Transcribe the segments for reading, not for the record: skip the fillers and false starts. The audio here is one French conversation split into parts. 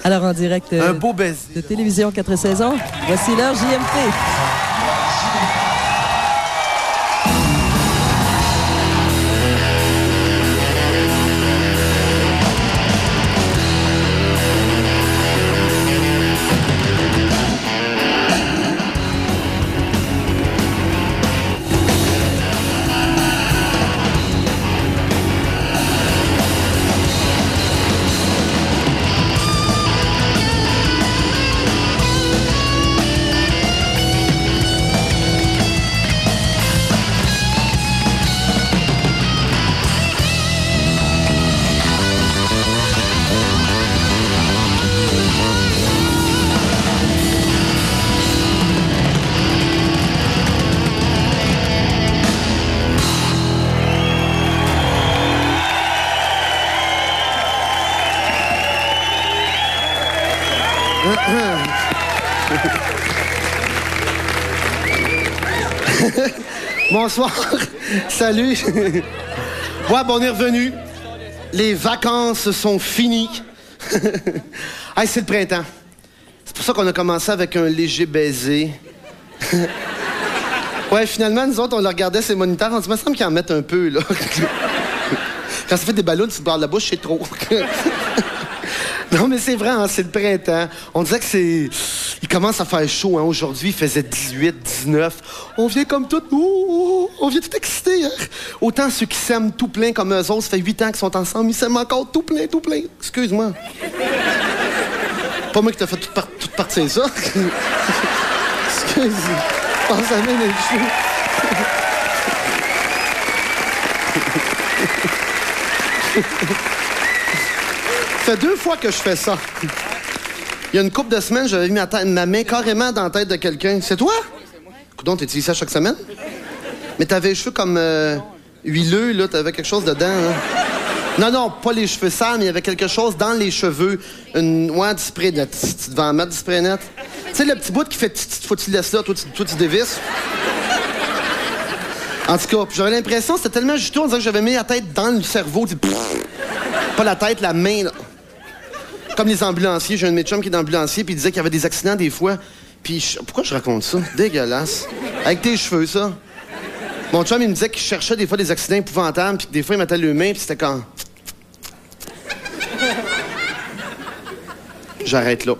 Alors, en direct un beau baiser de Télévision 4 saisons, voici l'heure JMP. Bonsoir. Salut. Ouais, bon, on est revenu. Les vacances sont finies. Hey, c'est le printemps. C'est pour ça qu'on a commencé avec un léger baiser. Ouais, finalement, nous autres, on le regardait ces moniteurs. On se dit, il me semble qu'ils en mettent un peu, là. Quand ça fait des ballons sur le bord de la bouche, c'est trop. Non, mais c'est vrai, hein, c'est le printemps. On disait que c'est... Il commence à faire chaud, hein. Aujourd'hui, il faisait 18, 19. On vient comme tout... on vient tout excité, hein. Autant ceux qui s'aiment tout plein comme eux autres, ça fait 8 ans qu'ils sont ensemble, ils s'aiment encore tout plein, tout plein. Excuse-moi. Pas moi qui t'ai fait toute partie ça. Excuse. Pense à mes cheveux. Ça fait 2 fois que je fais ça. Il y a une couple de semaines, j'avais mis ma main carrément dans la tête de quelqu'un. C'est toi? Coudonc, t'utilises ça chaque semaine? Mais t'avais les cheveux comme huileux, là. T'avais quelque chose dedans, hein? Non, pas les cheveux sales, mais il y avait quelque chose dans les cheveux. Ouais, du spray net. Tu devais en mettre du spray net. Tu sais, le petit bout qui fait faut que tu le laisses là, toi, tu dévisses. En tout cas, j'avais l'impression, c'était tellement juteux, on dirait que j'avais mis la tête dans le cerveau. Pas la tête, la main, là. Comme les ambulanciers. J'ai un de mes chums qui est ambulancier, puis il disait qu'il y avait des accidents des fois. Puis, pourquoi je raconte ça? Dégueulasse. Avec tes cheveux, ça. Mon chum, il me disait qu'il cherchait des fois des accidents épouvantables, puis que des fois, il mettait les mains, puis c'était quand... J'arrête là.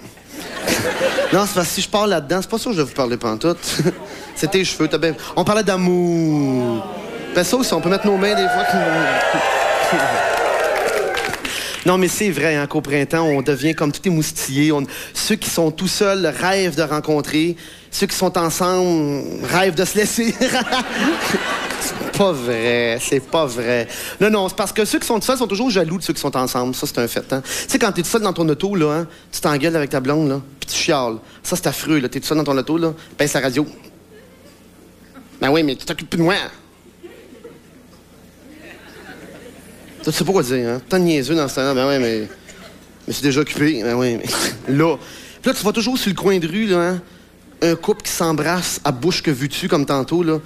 Non, c'est parce que si je parle là-dedans, c'est pas sûr que je vais vous parler pantoute. C'est tes cheveux, t'as bien... On parlait d'amour. Ben ça aussi, on peut mettre nos mains des fois. Non, mais c'est vrai, hein, qu'au printemps, on devient comme tout émoustillé. Ceux qui sont tout seuls rêvent de rencontrer. Ceux qui sont ensemble rêvent de se laisser. C'est pas vrai, c'est pas vrai. Non, c'est parce que ceux qui sont tout seuls sont toujours jaloux de ceux qui sont ensemble. Ça, c'est un fait, hein. Tu sais, quand t'es tout seul dans ton auto, là, hein, tu t'engueules avec ta blonde, là, puis tu chiales. Ça, c'est affreux, là. T'es tout seul dans ton auto, là, baisse la radio. Ben oui, mais tu t'occupes plus de moi. Tu sais pas quoi dire, hein? Tant de niaiseux dans ce temps-là. Ben oui, mais c'est déjà occupé. Ben oui, mais... Là. Puis là, tu vas toujours sur le coin de rue, là, hein? Un couple qui s'embrasse à bouche que vue-tu, comme tantôt, là.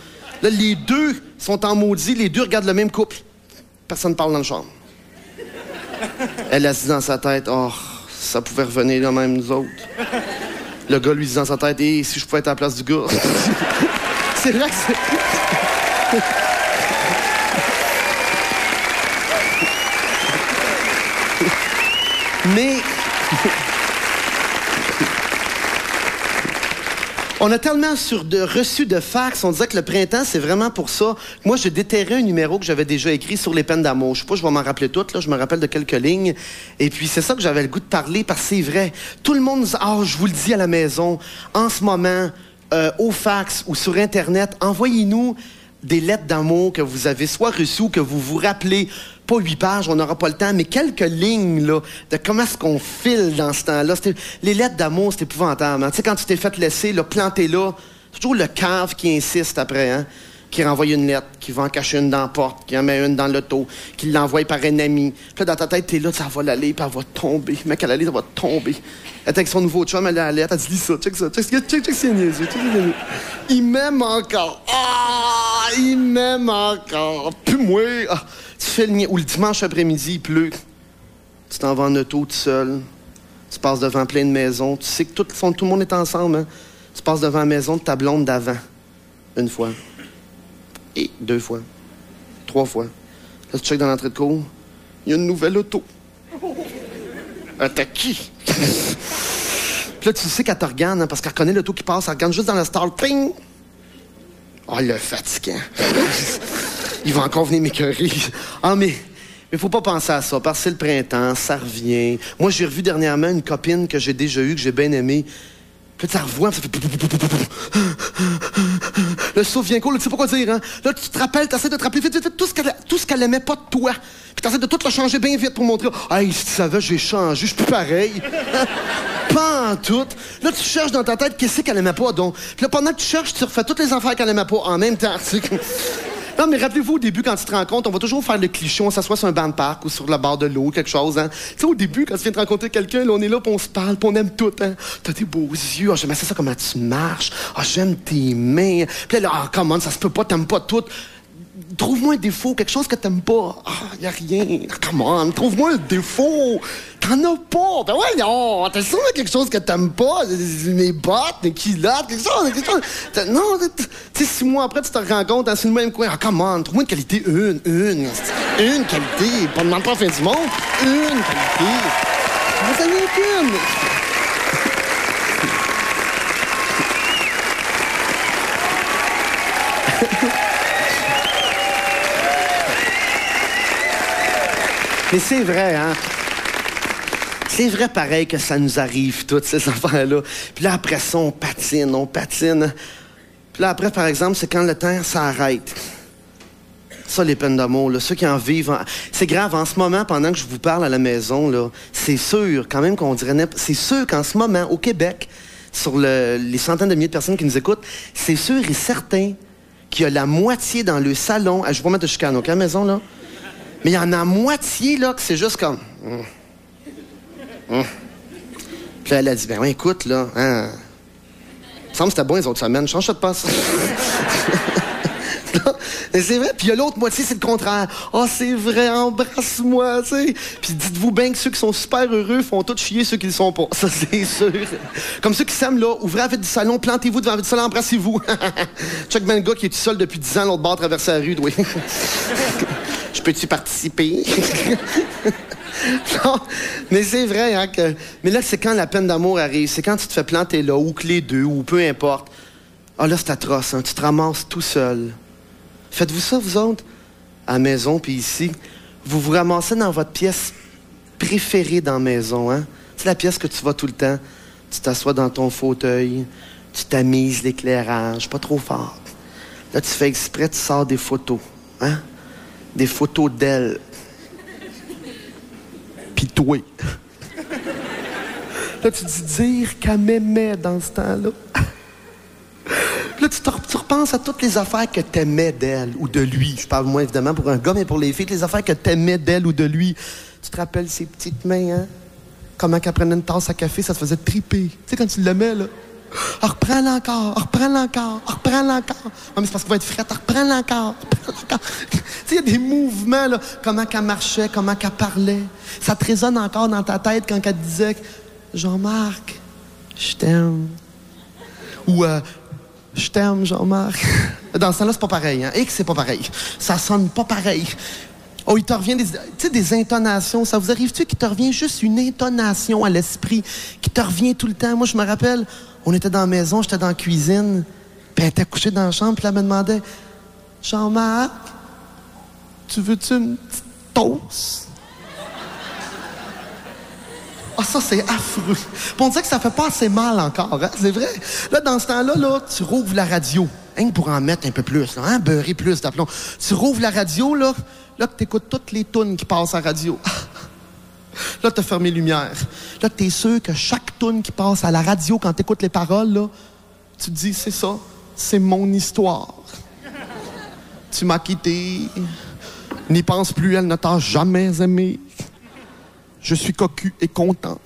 Là, les deux sont en maudit, les deux regardent le même couple. Personne ne parle dans le chambre. Elle assise dans sa tête, oh, ça pouvait revenir là même, nous autres. Le gars, lui, dit dans sa tête, et si je pouvais être à la place du gars. C'est vrai que c'est... Mais... On a tellement reçu de fax, on disait que le printemps, c'est vraiment pour ça. Moi, je déterrais un numéro que j'avais déjà écrit sur les peines d'amour. Je sais pas, je vais m'en rappeler toutes, là. Je me rappelle de quelques lignes. Et puis, c'est ça que j'avais le goût de parler, parce que c'est vrai. Tout le monde dit, je vous le dis à la maison, en ce moment, au fax ou sur Internet, envoyez-nous des lettres d'amour que vous avez soit reçues ou que vous vous rappelez. Pas 8 pages, on n'aura pas le temps, mais quelques lignes, là, de comment est-ce qu'on file dans ce temps-là. Les lettres d'amour, c'est épouvantable. Hein? Tu sais, quand tu t'es fait laisser, là, planter là, c'est toujours le cave qui insiste après, hein? Qui renvoie une lettre, qui va en cacher une dans la porte, qui en met une dans l'auto, qui l'envoie par un ami. Puis là, dans ta tête, t'es là, ça va l'aller, puis elle va tomber. Mec, elle allait, ça va tomber. Elle est avec son nouveau chum, elle a la lettre, elle dit, lis ça, check ça, check c'est niaiseux, check c'est niaiseux. Il m'aime encore. Ah, il m'aime encore. Puis moi, tu fais le mien. Ou le dimanche après-midi, il pleut. Tu t'en vas en auto tout seul. Tu passes devant plein de maisons. Tu sais que tout le monde est ensemble, hein? Tu passes devant la maison de ta blonde d'avant. Une fois. Et 2 fois. 3 fois. Là, tu checkes dans l'entrée de cour. Il y a une nouvelle auto. T'as qui? Puis là, tu sais qu'elle te regarde, hein, parce qu'elle reconnaît l'auto qui passe. Elle regarde juste dans la stall. Ping! Oh, le fatigant. Il va encore venir m'écœurer. Ah, mais faut pas penser à ça, parce que c'est le printemps, ça revient. Moi, j'ai revu dernièrement une copine que j'ai déjà eue, que j'ai bien aimée. Puis ça revoit, ça fait... Le souviens-quoi, là, tu sais pas quoi dire, hein? Là, tu te rappelles, t'essaies de te rappeler vite, tout ce qu'elle aimait pas de toi. Puis t'essaies de tout le changer bien vite pour montrer, hey, si tu savais, j'ai changé, je suis plus pareil. Pas en tout. Là, tu cherches dans ta tête qu'est-ce qu'elle aimait pas, donc. Puis là, pendant que tu cherches, tu refais toutes les affaires qu'elle aimait pas en même temps, tu sais. Non, mais rappelez-vous, au début, quand tu te rencontres, on va toujours faire le cliché, on s'assoit sur un banc de parc ou sur le bord de l'eau, quelque chose, hein. Tu sais, au début, quand tu viens de rencontrer quelqu'un, là, on est là, puis on se parle, puis on aime tout, hein. T'as des beaux yeux, j'aime ça comment tu marches, j'aime tes mains. Puis là, comment ça se peut pas, t'aimes pas tout. Trouve-moi un défaut, quelque chose que t'aimes pas. Y a rien. Come on, trouve-moi un défaut. T'en as pas. Ben ouais, non, t'as sûrement quelque chose que t'aimes pas. Mes bottes, mes culottes, quelque chose. Non, tu sais, 6 mois après, tu te rends compte, c'est le même coin. Come on, trouve-moi une qualité, une qualité. Pas demande pas la fin du monde. Une qualité. Vous en avez qu'une. Mais c'est vrai, hein? C'est vrai pareil que ça nous arrive, toutes ces affaires-là. Puis là, après ça, on patine. Puis là, après, par exemple, c'est quand le temps s'arrête. Ça, les peines d'amour, là, ceux qui en vivent... C'est grave, en ce moment, pendant que je vous parle à la maison, là, c'est sûr, quand même qu'on dirait... C'est sûr qu'en ce moment, au Québec, sur les centaines de milliers de personnes qui nous écoutent, c'est sûr et certain qu'il y a la moitié dans le salon... je vais vous mettre de chicane, OK, à la maison, là? Mais il y en a moitié, là, que c'est juste comme... Puis là, elle a dit, ben ouais, écoute, là, hein... Il me semble que c'était bon les autres semaines, change ça de passe. Mais c'est vrai, puis il y a l'autre moitié, c'est le contraire. C'est vrai, embrasse-moi, tu sais. Puis dites-vous bien que ceux qui sont super heureux font tout chier ceux qui le sont pas. Ça, c'est sûr. Comme ceux qui s'aiment, là, ouvrez la vitre du salon, plantez-vous devant la vitre du salon, embrassez-vous. Check ben le gars qui est tout seul depuis 10 ans, l'autre bord, traverser la rue, oui. Je peux-tu participer? Non, mais c'est vrai, hein, que... Mais là, c'est quand la peine d'amour arrive. C'est quand tu te fais planter là, ou que les deux, ou peu importe. Là, c'est atroce, hein. Tu te ramasses tout seul. Faites-vous ça, vous autres? À la maison, puis ici. Vous vous ramassez dans votre pièce préférée dans la maison, hein? C'est la pièce que tu vas tout le temps. Tu t'assois dans ton fauteuil. Tu tamises l'éclairage, pas trop fort. Là, tu fais exprès, tu sors des photos, hein? Des photos d'elle. Pis toi. Là, tu dis dire qu'elle m'aimait dans ce temps-là. Là, tu repenses à toutes les affaires que t'aimais d'elle ou de lui. Je parle moins, évidemment, pour un gars, mais pour les filles, les affaires que t'aimais d'elle ou de lui. Tu te rappelles ses petites mains, hein? Comment qu'elle prenait une tasse à café, ça te faisait triper. Tu sais, quand tu l'aimais, là. Reprends-la encore. Non, mais c'est parce qu'il va être frette. Reprends-la encore. Tu sais, il y a des mouvements, là. Comment qu'elle marchait, comment qu'elle parlait. Ça te résonne encore dans ta tête quand elle te disait Jean-Marc, je t'aime. Ou je t'aime, Jean-Marc. Dans ce temps-là, c'est pas pareil, hein. Et que c'est pas pareil. Ça sonne pas pareil. Il te revient des intonations. Ça vous arrive-tu qu'il te revient juste une intonation à l'esprit qui te revient tout le temps? Moi, je me rappelle, on était dans la maison, j'étais dans la cuisine, puis elle était couchée dans la chambre, puis elle me demandait Jean-Marc, tu veux-tu une petite toast? Ça, c'est affreux. Puis on dirait que ça fait pas assez mal encore, hein? C'est vrai. Là, dans ce temps-là, là, tu rouvres la radio. Hein, pour en mettre un peu plus, là, hein? Beurrer plus d'aplomb. Tu rouvres la radio, là que t'écoutes toutes les tunes qui passent à la radio. Là, t'as fermé les lumières. Là, t'es sûr que chaque tune qui passe à la radio, quand t'écoutes les paroles, là, tu te dis, c'est ça, c'est mon histoire. Tu m'as quitté. N'y pense plus, elle ne t'a jamais aimé. Je suis cocu et content.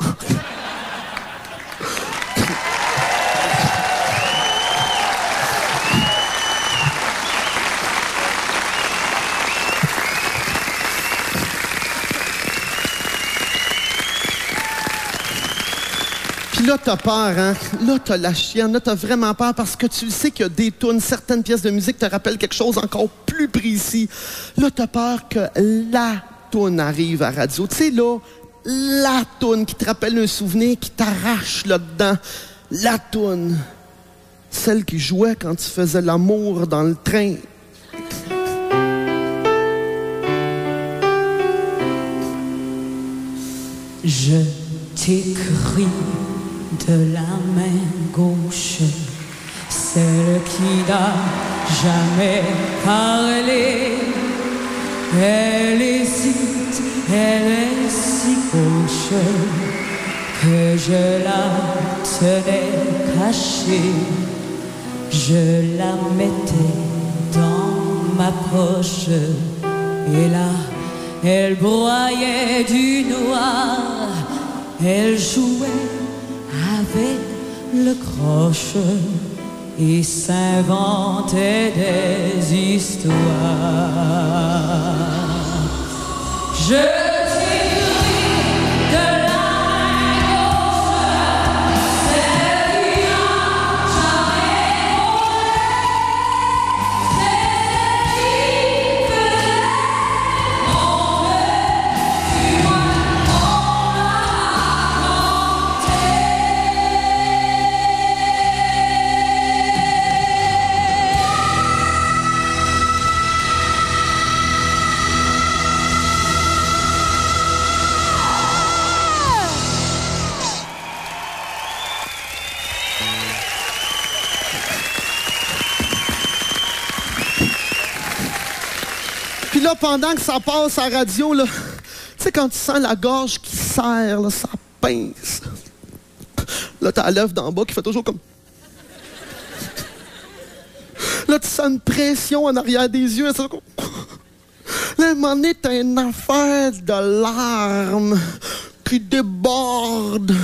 Puis là, t'as peur, hein? Là, t'as la chienne. Là, t'as vraiment peur parce que tu le sais qu'il y a des tunes, certaines pièces de musique te rappellent quelque chose encore plus précis. Là, t'as peur que la tune arrive à radio. Tu sais, là, la tune qui te rappelle un souvenir, qui t'arrache là-dedans. La tune. Celle qui jouait quand tu faisais l'amour dans le train. Je t'écris de la main gauche, celle qui n'a jamais parlé. Elle hésite, elle est si gauche que je la tenais cachée. Je la mettais dans ma poche et là, elle broyait du noir. Elle jouait avec le croche et s'inventait des histoires. Je Puis là, pendant que ça passe à la radio, là, tu sais, quand tu sens la gorge qui serre, là, ça pince. Là, t'as l'œuf d'en bas qui fait toujours comme... Là, tu sens une pression en arrière des yeux. Ça... Là, à un moment donné, t'as une affaire de larmes qui déborde,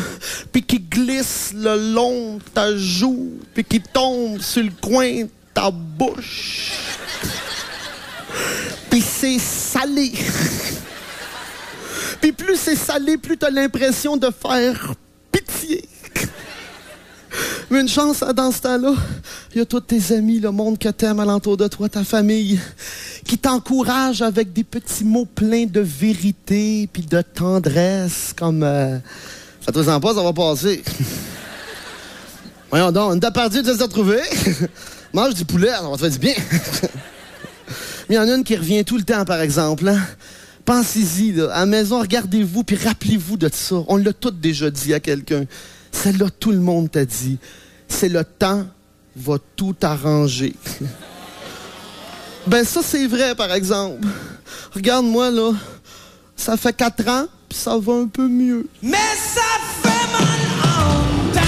puis qui glisse le long de ta joue, puis qui tombe sur le coin de ta bouche. Puis c'est salé. Puis plus c'est salé, plus t'as l'impression de faire pitié. Mais une chance, dans ce temps-là, il y a tous tes amis, le monde que t'aimes alentour de toi, ta famille, qui t'encouragent avec des petits mots pleins de vérité puis de tendresse, comme fais-toi-en pas, ça va passer. Voyons donc, une t'a perdu, tu vas te retrouver. Mange du poulet, ça va te faire du bien. Mais il y en a une qui revient tout le temps, par exemple. Hein? Pensez-y, là, à la maison, regardez-vous, puis rappelez-vous de ça. On l'a tout déjà dit à quelqu'un. Celle-là, tout le monde t'a dit. C'est le temps va tout arranger. Ben ça, c'est vrai, par exemple. Regarde-moi, là. Ça fait 4 ans, puis ça va un peu mieux. Mais ça fait mal en temps.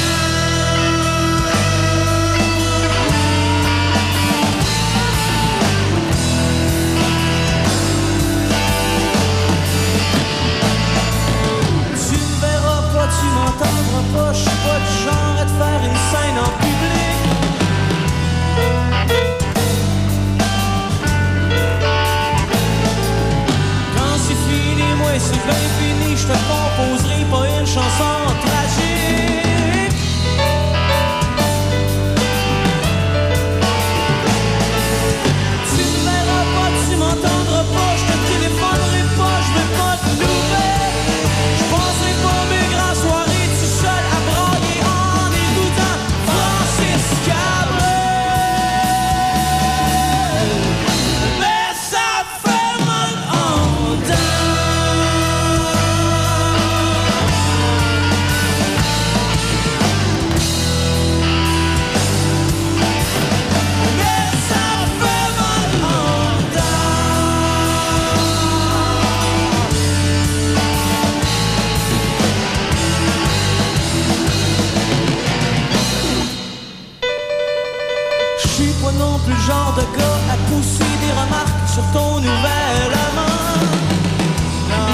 Tu me verras pas, tu m'entendras pas. Je suis pas du genre à te faire une scène en public. Quand c'est fini, moi c'est bien fini. Je te composerai pas une chanson tragique. Tu me verras pas, tu m'entendras pas. Je te téléphonerai pas, je veux pas de nouvelles. Je passerai pas mes grandes soirées tout seul à brailler en écoutant Francis Cabrel. Mais ça fait mal en dedans. Mais ça fait mal en dedans. Je suis pas non plus le genre de gars à pousser des remarques sur ton nouvel amant. Non.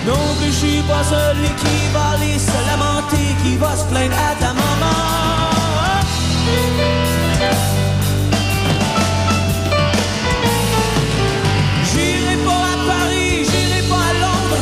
Non plus je suis pas celui qui va aller se lamenter, qui va se plaindre à ta maman. J'irai pas à Paris, j'irai pas à Londres,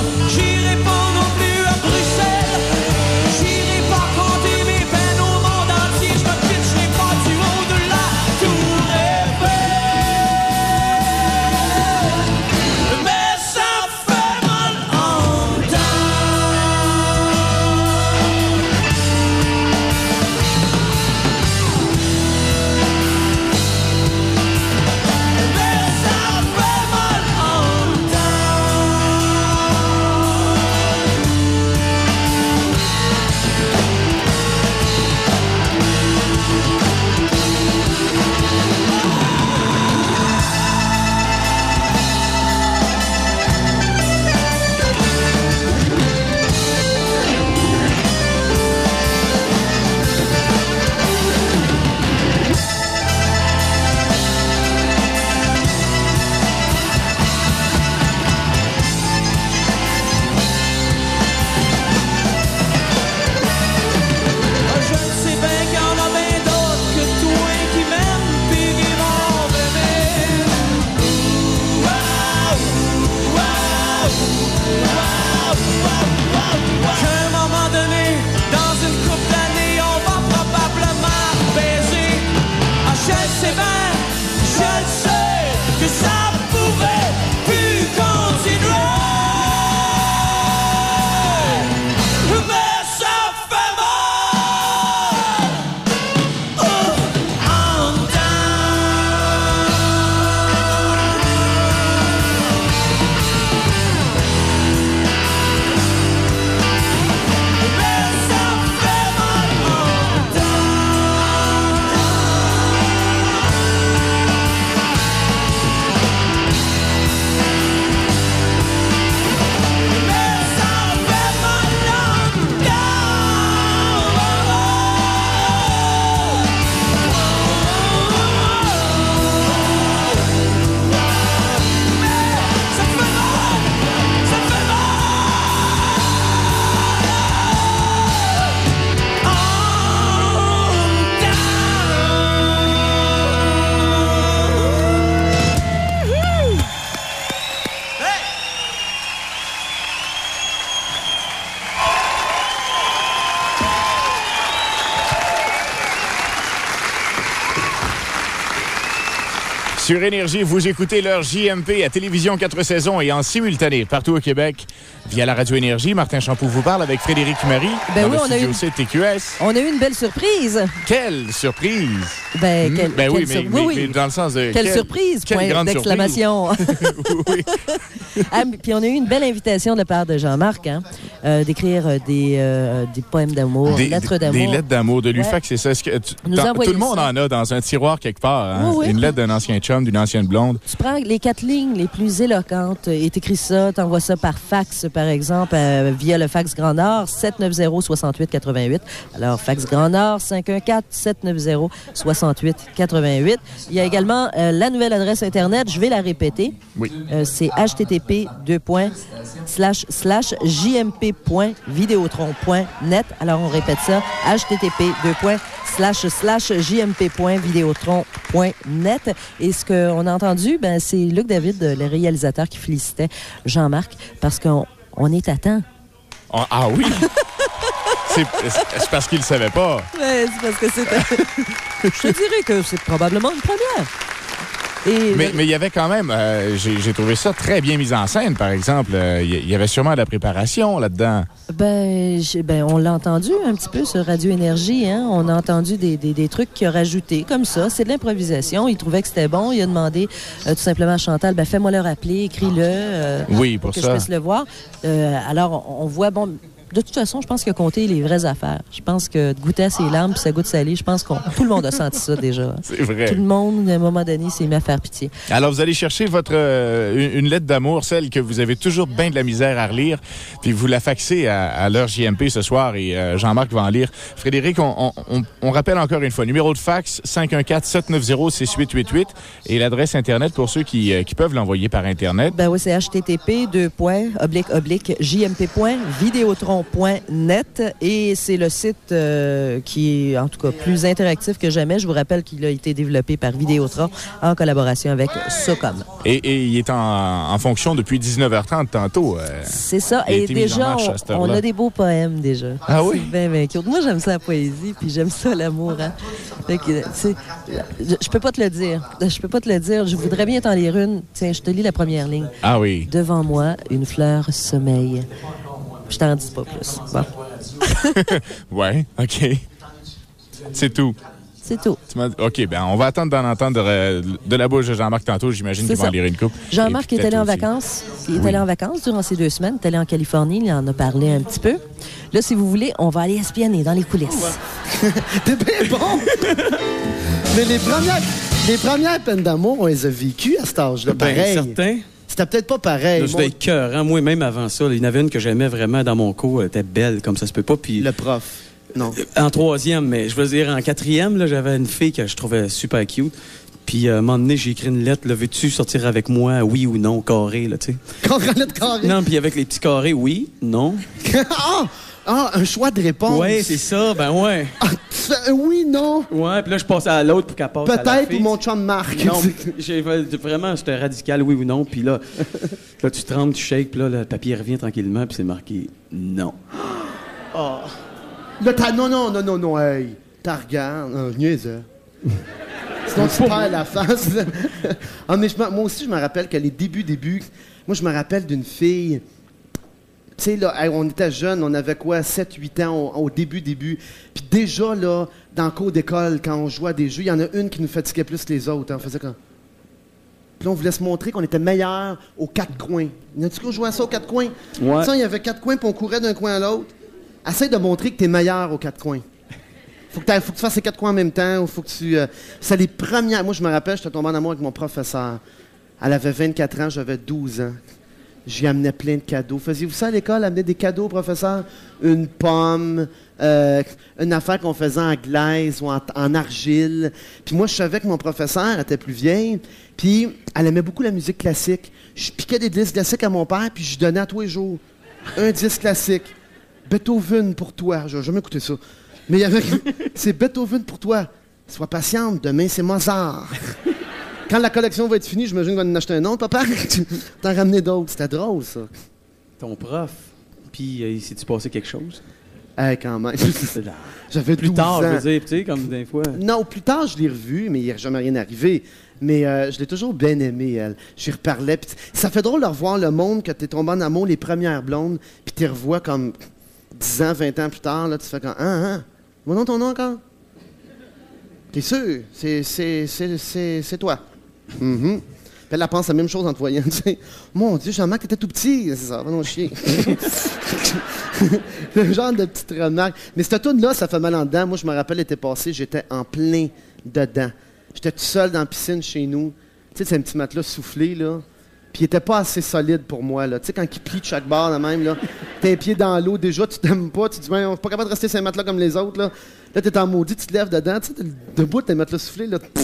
Sur Énergie, vous écoutez leur JMP à Télévision 4 saisons et en simultané partout au Québec via la radio Énergie. Martin Champoux vous parle avec Frédéric Marie Ben dans oui, le on a studio eu- CTQS. On a eu une belle surprise. Quelle surprise! Ben, Ben oui, quelle mais dans le sens de... Quelle surprise! Quelle Point grande d'exclamation. oui. Ah, puis on a eu une belle invitation de la part de Jean-Marc, hein, d'écrire des poèmes d'amour, des lettres d'amour. Des lettres d'amour, de lui Ouais. faxer ça. Nous Tout envoyer le monde ça. en a dans un tiroir quelque part. Hein? Oui, oui. Une lettre d'un ancien chum, d'une ancienne blonde. Tu prends les 4 lignes les plus éloquentes et t'écris ça, t'envoies ça par fax, par exemple, via le fax Grand Nord, 790-6888. Alors, fax Grand Nord, 514-790-6888. Il y a également la nouvelle adresse Internet, je vais la répéter. Oui. C'est http://jmp.videotron.net. Alors, on répète ça, http://jmp.videotron.net. Et ce qu'on a entendu, ben, c'est Luc David, le réalisateur, qui félicitait Jean-Marc parce qu'on est à temps. Ah oui! C'est parce qu'il ne savait pas. Ouais, c'est parce que c'était... Je te dirais que c'est probablement une première. Et Mais il y avait quand même, j'ai trouvé ça très bien mis en scène, par exemple. Il y avait sûrement de la préparation là-dedans. Ben, on l'a entendu un petit peu sur Radio Énergie. Hein? On a entendu des trucs qu'il a rajoutés comme ça. C'est de l'improvisation. Il trouvait que c'était bon. Il a demandé tout simplement à Chantal, ben, fais-moi le rappeler, écris-le. Oui, pour que ça. je puisse le voir. Alors, on voit, bon... De toute façon, je pense qu'il a compté les vraies affaires. Je pense que de goûter à ses larmes puis ça goûte salé, je pense que tout le monde a senti ça déjà. C'est vrai. Tout le monde, à un moment donné, s'est mis à faire pitié. Alors, vous allez chercher une lettre d'amour, celle que vous avez toujours bien de la misère à relire, puis vous la faxez à l'heure JMP ce soir et Jean-Marc va en lire. Frédéric, on rappelle encore une fois, numéro de fax 514-790-6888 et l'adresse Internet pour ceux qui peuvent l'envoyer par Internet. Ben oui, c'est http://jmp.videotron.net et c'est le site qui est en tout cas plus interactif que jamais. Je vous rappelle qu'il a été développé par Vidéotron en collaboration avec Socom. Et il est en fonction depuis 19h30 tantôt. C'est ça. Il a Et été mis en déjà, marche à cette on heure-là. a des beaux poèmes déjà. Ah oui? C'est bien cute. Moi, j'aime ça la poésie, puis j'aime ça l'amour. Hein. Fait que, tu sais, je peux pas te le dire. Je peux pas te le dire. Je voudrais bien t'en lire une. Tiens, je te lis la première ligne. Ah oui. Devant moi, une fleur sommeille. Je t'en dis pas plus. Bon. Ouais, OK. C'est tout. C'est tout. OK, ben on va attendre d'en entendre de la bouche de Jean-Marc tantôt. J'imagine qu'il va en lire une coupe. Jean-Marc Et est allé en peut-être aussi. vacances. Il est allé en vacances durant ces 2 semaines. Il est allé en Californie. Il en a parlé un petit peu. Là, si vous voulez, on va aller espionner dans les coulisses. T'es bien bon! Mais les premières peines d'amour, on les a vécues à cet âge-là. Ben, Pareil. certain. C'était peut-être pas pareil. Là, c'était écœurant. Moi, même avant ça, il y en avait une que j'aimais vraiment dans mon cours. Elle était belle, comme ça se peut pas. Puis, Le prof. Non. en 3e, mais je veux dire, en 4e, là, j'avais une fille que je trouvais super cute. Puis, à un moment donné, j'ai écrit une lettre. Là, veux-tu sortir avec moi, oui ou non, carré, là, tu sais? Contre-lettre carrée. Non, puis avec les petits carrés, oui, non. Un choix de réponse. Ouais, c'est ça, ben ouais. Ah, tu fais un oui, non. Ouais, puis là, je passais à l'autre pour qu'elle passe à la Peut-être fille. ou mon chum Marc. Non, vraiment, j'étais radical, oui ou non. Puis là, tu trembles, tu shakes, puis là, le papier revient tranquillement, puis c'est marqué non. Là, non, hey. T'as regardes. Niaiseux. Sinon, tu perds la face. Ah, mais moi aussi, je me rappelle que les débuts, moi, je me rappelle d'une fille. Tu sais, là, hey, on était jeunes, on avait quoi, 7-8 ans au début. Puis déjà, là, dans le cours d'école, quand on jouait à des jeux, il y en a une qui nous fatiguait plus que les autres. Hein, on faisait comme... Puis là, on voulait se montrer qu'on était meilleurs aux 4 coins. Y a-tu qu'on jouait à ça aux 4 coins? Ouais. Ça, il y avait 4 coins, puis on courait d'un coin à l'autre. Essaye de montrer que t'es meilleur aux 4 coins. Faut que tu fasses ces 4 coins en même temps, ou faut que tu... c'est les premières... Moi, je me rappelle, j'étais tombé en amour avec mon professeur. Elle avait 24 ans, j'avais 12 ans. J'y amenais plein de cadeaux. Faisiez-vous ça à l'école, amener des cadeaux au professeur? Une pomme, une affaire qu'on faisait en glaise ou en argile. Puis moi, je savais que mon professeur, elle était plus vieille, puis elle aimait beaucoup la musique classique. Je piquais des disques classiques à mon père, puis je lui donnais à tous les jours un disque classique. Beethoven pour toi. Je n'ai jamais écouté ça. Mais il y avait... C'est Beethoven pour toi. Sois patiente, demain c'est Mozart. Quand la collection va être finie, j'imagine qu'il va en acheter un autre, papa. T'en ramener d'autres. C'était drôle, ça. Ton prof, puis s'est-tu passé quelque chose? Quand même. C'est là. J'avais 12 Plus tard, ans. je veux dire, tu sais, comme des fois. Non, plus tard, je l'ai revu, mais il n'est jamais rien arrivé. Mais je l'ai toujours bien aimée, elle. J'y reparlais. Pis ça fait drôle de revoir le monde que t'es tombé en amour, les premières blondes, puis t'y revois comme 10 ans, 20 ans plus tard, là, tu fais comme « Ah, mon nom, ton nom encore? » T'es sûr? C'est toi. Mm-hmm. Puis elle pense la même chose en te voyant. Tu sais. Mon Dieu, Jean-Marc, t'étais tout petit. C'est ça, va non chier. Le genre de petite remarque. Mais cette toune-là, ça fait mal en dedans. Moi, je me rappelle l'été passé, j'étais en plein dedans. J'étais tout seul dans la piscine chez nous. Tu sais, c'est un petit matelas soufflé, là. Puis il était pas assez solide pour moi, là. Tu sais, quand il plie de chaque barre, là même, là, t'as un pied dans l'eau, déjà, tu t'aimes pas. Tu te dis, on n'est pas capable de rester sur un matelas comme les autres, là. Là, t'es en maudit, tu te lèves dedans, tu sais, debout, t'as un matelas soufflé, là. Puis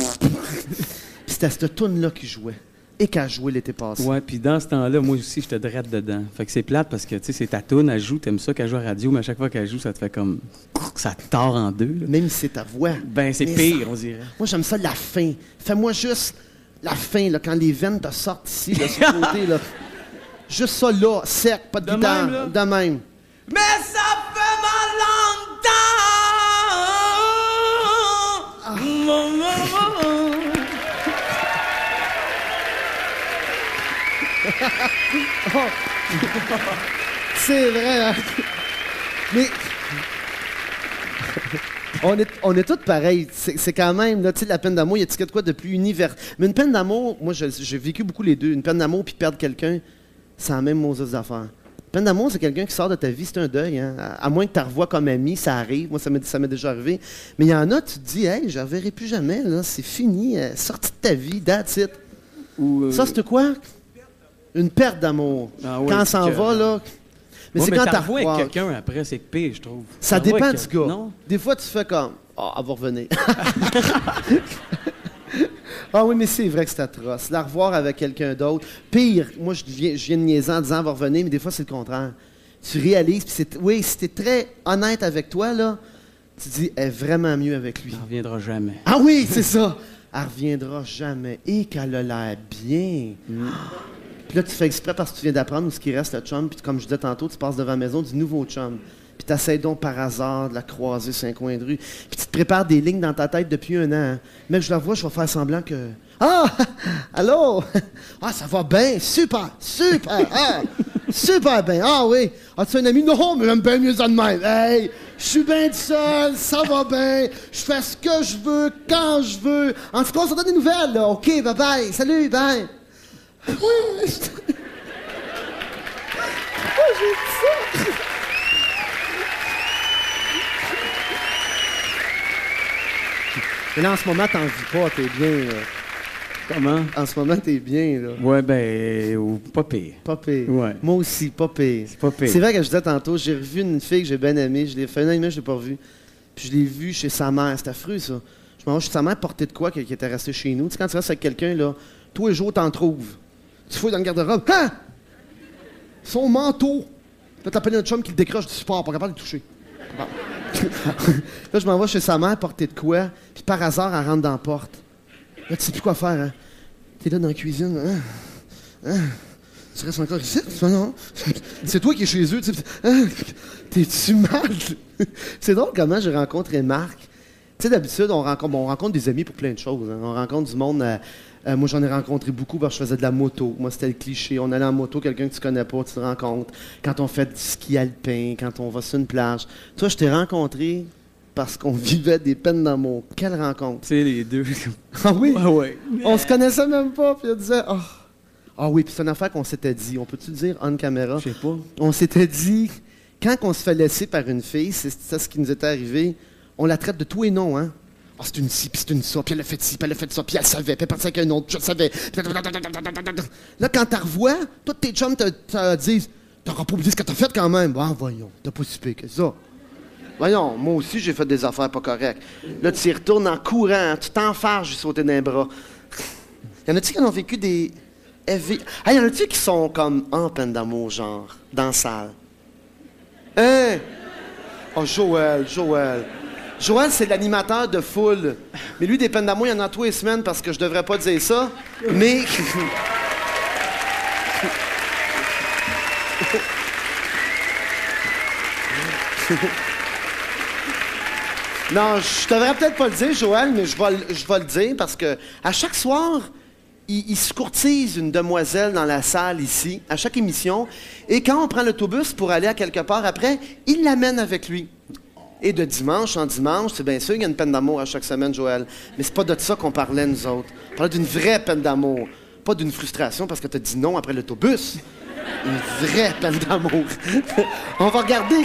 c'était cette toune-là qui jouait. Et qu'elle jouait l'été passé. Ouais, puis dans ce temps-là, moi aussi, j'étais drette dedans. Fait que c'est plate parce que, tu sais, c'est ta toune, elle joue, t'aimes ça qu'elle joue à radio, mais à chaque fois qu'elle joue, ça te fait comme... Ça te tord en deux, là. Même si c'est ta voix. Ben, c'est Mais pire, ça, on dirait. Moi, j'aime ça, la fin. Fais-moi juste la fin, là, quand les veines te sortent ici, là, sur le côté, là. Juste ça, là, sec, pas de guitare. même, là? De même. Mais ça fait mal longtemps. C'est vrai, hein? Mais... On est tous pareils. C'est quand même, là, tu sais, la peine d'amour, il y a de quoi de plus univers. Mais une peine d'amour, moi, j'ai vécu beaucoup les deux. Une peine d'amour puis perdre quelqu'un, c'est la même mauvaise affaire. Une peine d'amour, c'est quelqu'un qui sort de ta vie, c'est un deuil. Hein? À moins que tu la revoies comme ami, ça arrive. Moi, ça m'est déjà arrivé. Mais il y en a, tu te dis, hey, je ne reverrai plus jamais, là, c'est fini, sorti de ta vie, that's it. Ça, c'est quoi? Une perte d'amour. Ah ouais, quand ça s'en va, là. Mais c'est quand t'as t'as revois avec quelqu'un après, c'est pire, je trouve. Ça T'as revois dépend avec du gars. Non? Des fois, tu fais comme elle va revenir. Ah oui, mais c'est vrai que c'est atroce. La revoir avec quelqu'un d'autre. Pire, moi, je viens de niaiser en disant elle va revenir, mais des fois, c'est le contraire. Tu réalises, puis oui, si t'es très honnête avec toi, là, tu dis elle est vraiment mieux avec lui. Il ne reviendra jamais. Ah oui, c'est ça. Elle reviendra jamais. Et qu'elle a l'air bien. Puis là, tu fais exprès parce que tu viens d'apprendre où ce qui reste, le chum. Puis comme je disais tantôt, tu passes devant la maison du nouveau chum. Puis tu essaies donc par hasard de la croiser sur un coin de rue. Puis tu te prépares des lignes dans ta tête depuis un an. Hein. Même je la vois, je vais faire semblant que... Ah! Allô? Ah, ça va bien. Super! Super! Ah! Super bien. Ah oui! As-tu un ami? Non, mais j'aime bien mieux ça de même. Hey! Je suis bien tout seul, ça va bien. Je fais ce que je veux, quand je veux. En tout cas, on se donne des nouvelles, là. OK, bye-bye. Salut, bye. Oui, pourquoi j'ai dit ça? Mais là, en ce moment, t'en vis pas, t'es bien, là. Comment? En ce moment, t'es bien, là. Ouais, ben, pas pire. Pas pire. Ouais. Moi aussi, pas pire. C'est pas pire. C'est vrai que je disais tantôt, j'ai revu une fille que j'ai bien aimée. Je l'ai fait un an et demi, je l'ai pas revue. Puis je l'ai vue chez sa mère. C'était affreux, ça. Je m'en vais chez sa mère porter de quoi qui était resté chez nous. Tu sais, quand tu restes avec quelqu'un, là, tous les jours, t'en trouves. Tu fouilles dans le garde-robe. Hein? Son manteau. Là, t'appelles un chum qui le décroche du support, pas capable de le toucher. Bon. Là, je m'en vais chez sa mère porter de quoi, puis par hasard, elle rentre dans la porte. Là, tu sais plus quoi faire, hein? T'es là dans la cuisine, hein? Tu restes encore ici? Non. C'est toi qui es chez eux, tu sais. Hein? T'es-tu mal? C'est drôle comment j'ai rencontré Marc. Tu sais, d'habitude, on rencontre des amis pour plein de choses. Hein. On rencontre du monde... moi, j'en ai rencontré beaucoup parce que je faisais de la moto. Moi, c'était le cliché. On allait en moto, quelqu'un que tu connais pas, tu te rencontres. Quand on fait du ski alpin, quand on va sur une plage. Toi, je t'ai rencontré parce qu'on vivait des peines d'amour. Quelle rencontre! Tu sais, les deux. Ah oui? Ouais. On se connaissait même pas, puis on disait... Oh. Ah oui, puis c'est une affaire qu'on s'était dit. On peut-tu le dire on caméra? Je sais pas. On s'était dit, quand on se fait laisser par une fille, c'est ça ce qui nous était arrivé, on la traite de tous les noms, hein? Ah, c'est une ci, puis c'est une ça, puis elle a fait ci, puis elle a fait ça, puis elle savait, puis elle est partie avec un autre, je le savais. Là, quand t'as revois, tous tes chums te disent, t'auras pas oublié ce que t'as fait quand même. Ah, voyons, t'as pas si pire que ça. Voyons, moi aussi, j'ai fait des affaires pas correctes. Là, tu y retournes en courant, tu t'enfarges, j'ai sauté d'un bras. Y en a-tu qui ont vécu des... Ah, y en a-tu qui sont comme en peine d'amour, genre, dans la salle? Hein? Oh, Joël. Joël, c'est l'animateur de foule. Mais lui, des peines d'amour, il y en a tous les semaines parce que je devrais pas dire ça. Mais... Non, je devrais peut-être pas le dire, Joël, mais je vais le dire parce que à chaque soir, il se courtise une demoiselle dans la salle ici, à chaque émission. Et quand on prend l'autobus pour aller à quelque part après, il l'amène avec lui. Et de dimanche en dimanche, c'est bien sûr, il y a une peine d'amour à chaque semaine, Joël. Mais c'est pas de ça qu'on parlait, nous autres. On parlait d'une vraie peine d'amour. Pas d'une frustration parce que t'as dit non après l'autobus. Une vraie peine d'amour. On va regarder.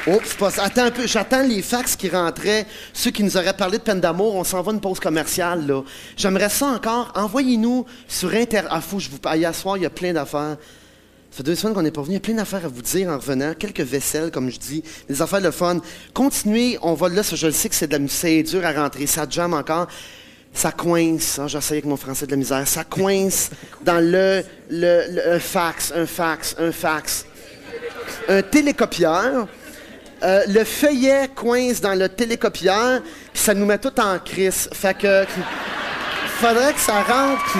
Oups, pas ça. Attends un peu, j'attends les fax qui rentraient, ceux qui nous auraient parlé de peine d'amour. On s'en va une pause commerciale, là. J'aimerais ça encore. Envoyez-nous sur Internet. Ah, faut que je vous parle. Hier soir, il y a plein d'affaires. Ça fait 2 semaines qu'on n'est pas venu. Il y a plein d'affaires à vous dire en revenant. Quelques vaisselles, comme je dis. Des affaires de fun. Continuez. On va là, je le sais que c'est de la musique. C'est dur à rentrer. Ça jamme encore. Ça coince. Oh, j'essaye avec mon français de la misère. Ça coince dans un fax. Un télécopieur. Le feuillet coince dans le télécopieur, puis ça nous met tout en crise. Fait que... faudrait que ça rentre...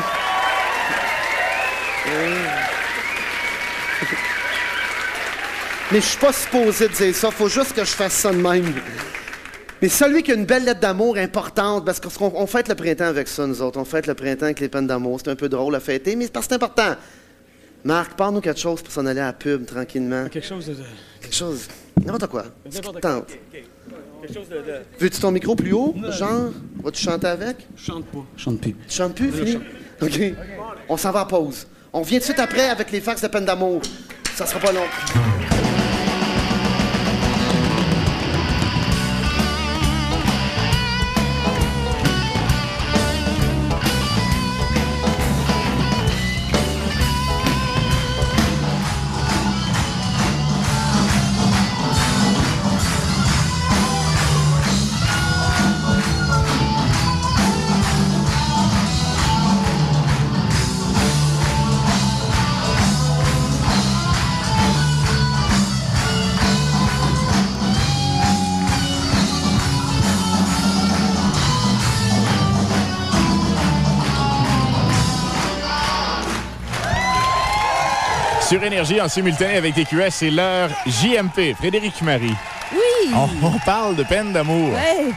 Mais je suis pas supposé dire ça, faut juste que je fasse ça de même. Mais celui qui a une belle lettre d'amour importante, parce qu'on fête le printemps avec ça, nous autres. On fête le printemps avec les peines d'amour. C'est un peu drôle à fêter, mais c'est parce que c'est important. Marc, parle-nous quelque chose pour s'en aller à la pub, tranquillement. Quelque chose de... Quelque chose... N'importe quoi. N'importe Tente. quoi. Quelque chose de... Veux-tu ton micro plus haut, genre? Vas-tu chanter avec? Je chante pas. Je chante plus. Tu chantes plus, Philippe? OK. On s'en va en pause. On revient tout de suite après avec les fax de peine d'amour. Ça sera pas long. Sur Énergie, en simultané avec TQS, c'est l'heure JMP. Frédéric Marie. Oui! On parle de peine d'amour. Ouais.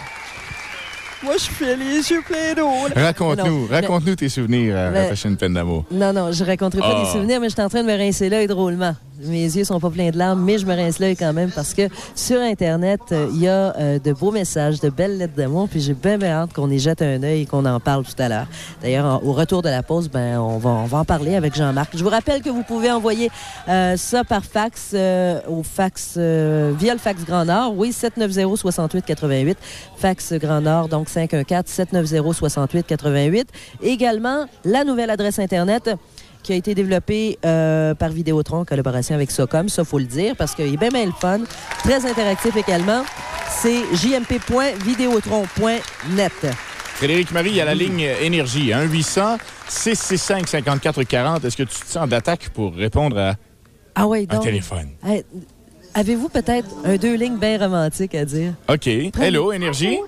Moi, je fais les yeux pleins d'eau. Raconte-nous tes souvenirs attachés à une peine d'amour. Non, je raconterai pas des souvenirs, mais je suis en train de me rincer l'œil drôlement. Mes yeux sont pas pleins de larmes, mais je me rince l'œil quand même parce que sur Internet, il y a de beaux messages, de belles lettres d'amour, puis j'ai bien hâte qu'on y jette un œil et qu'on en parle tout à l'heure. D'ailleurs, au retour de la pause, on va en parler avec Jean-Marc. Je vous rappelle que vous pouvez envoyer ça par fax, via le fax Grand Nord. Oui, 790-6888. Fax Grand Nord, donc 514-790-6888. Également, la nouvelle adresse Internet qui a été développé par Vidéotron en collaboration avec Socom, ça faut le dire, parce qu'il est bien le fun. Très interactif également. C'est jmp.videotron.net. Frédéric Marie, il y a la ligne Énergie, 1-800-665-5440. Est-ce que tu te sens d'attaque pour répondre à un téléphone? Avez-vous peut-être 2 lignes bien romantiques à dire? OK. Hello, Énergie?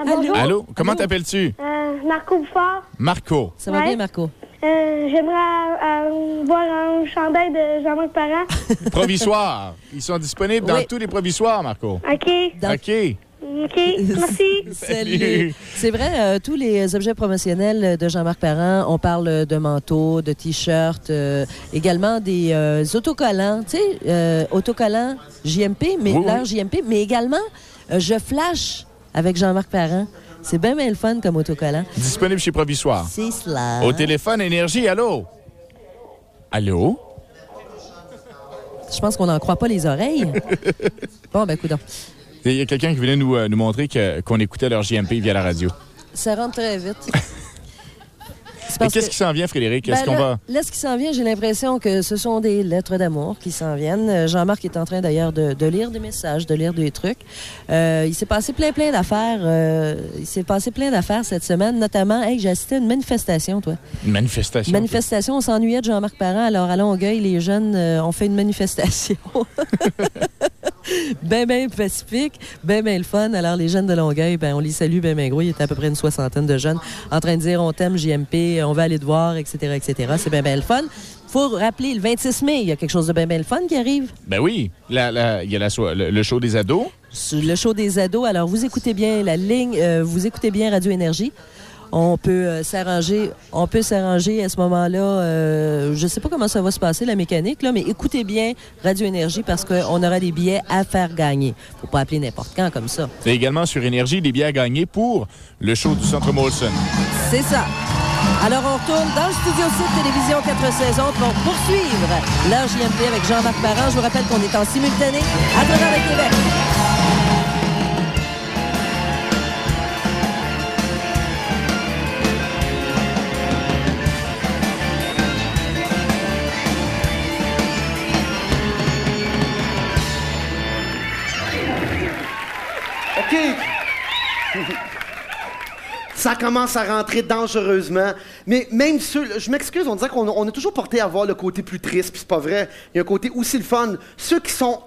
Bonjour. Allô? Comment t'appelles-tu? Marco Bouffard. Marco. Ça va bien, Marco? J'aimerais voir un chandail de Jean-Marc Parent. Provisoire. Ils sont disponibles dans tous les provisoires, Marco. OK. OK. Merci. Salut. C'est vrai, tous les objets promotionnels de Jean-Marc Parent, on parle de manteaux, de t-shirts, également des autocollants, tu sais, autocollants JMP, mais l'heure JMP, mais également Je Flash avec Jean-Marc Parent. C'est bien le fun comme autocollant. Disponible chez Provisoire. C'est cela. Au téléphone, Énergie, allô? Allô? Je pense qu'on n'en croit pas les oreilles. Bon, ben, coudonc. Il y a quelqu'un qui venait nous montrer qu'on écoutait leur JMP via la radio. Ça rentre très vite. Et qu'est-ce qui s'en vient, Frédéric? Est-ce qu'on va... Là, ce qui s'en vient, j'ai l'impression que ce sont des lettres d'amour qui s'en viennent. Jean-Marc est en train, d'ailleurs, de lire des messages, de lire des trucs. Il s'est passé plein d'affaires. Il s'est passé plein d'affaires cette semaine, notamment, j'ai assisté à une manifestation, toi. Une manifestation? Manifestation, on s'ennuyait de Jean-Marc Parent. Alors, à Longueuil, les jeunes ont fait une manifestation. ben pacifique, ben le fun. Alors, les jeunes de Longueuil, on les salue ben gros. Il y était à peu près une 60aine de jeunes en train de dire « On t'aime, JMP, on va aller te voir, etc. etc. » C'est ben le fun. Faut rappeler, le 26 mai, il y a quelque chose de ben le fun qui arrive. Ben oui, il y a le show des ados. Le show des ados. Alors, vous écoutez bien la ligne, vous écoutez bien Radio Énergie. On peut s'arranger à ce moment-là. Je ne sais pas comment ça va se passer, la mécanique, là, mais écoutez bien Radio Énergie parce qu'on aura des billets à faire gagner. Faut pas appeler n'importe quand comme ça. C'est également sur Énergie des billets à gagner pour le show du Centre Molson. C'est ça. Alors, on retourne dans le studio site Télévision 4 saisons pour poursuivre l'heure JMP avec Jean-Marc Parent. Je vous rappelle qu'on est en simultané à travers le Québec. Ça commence à rentrer dangereusement. Mais même ceux, je m'excuse, on dirait qu'on est toujours porté à voir le côté plus triste, puis c'est pas vrai. Il y a un côté aussi le fun. Ceux qui sont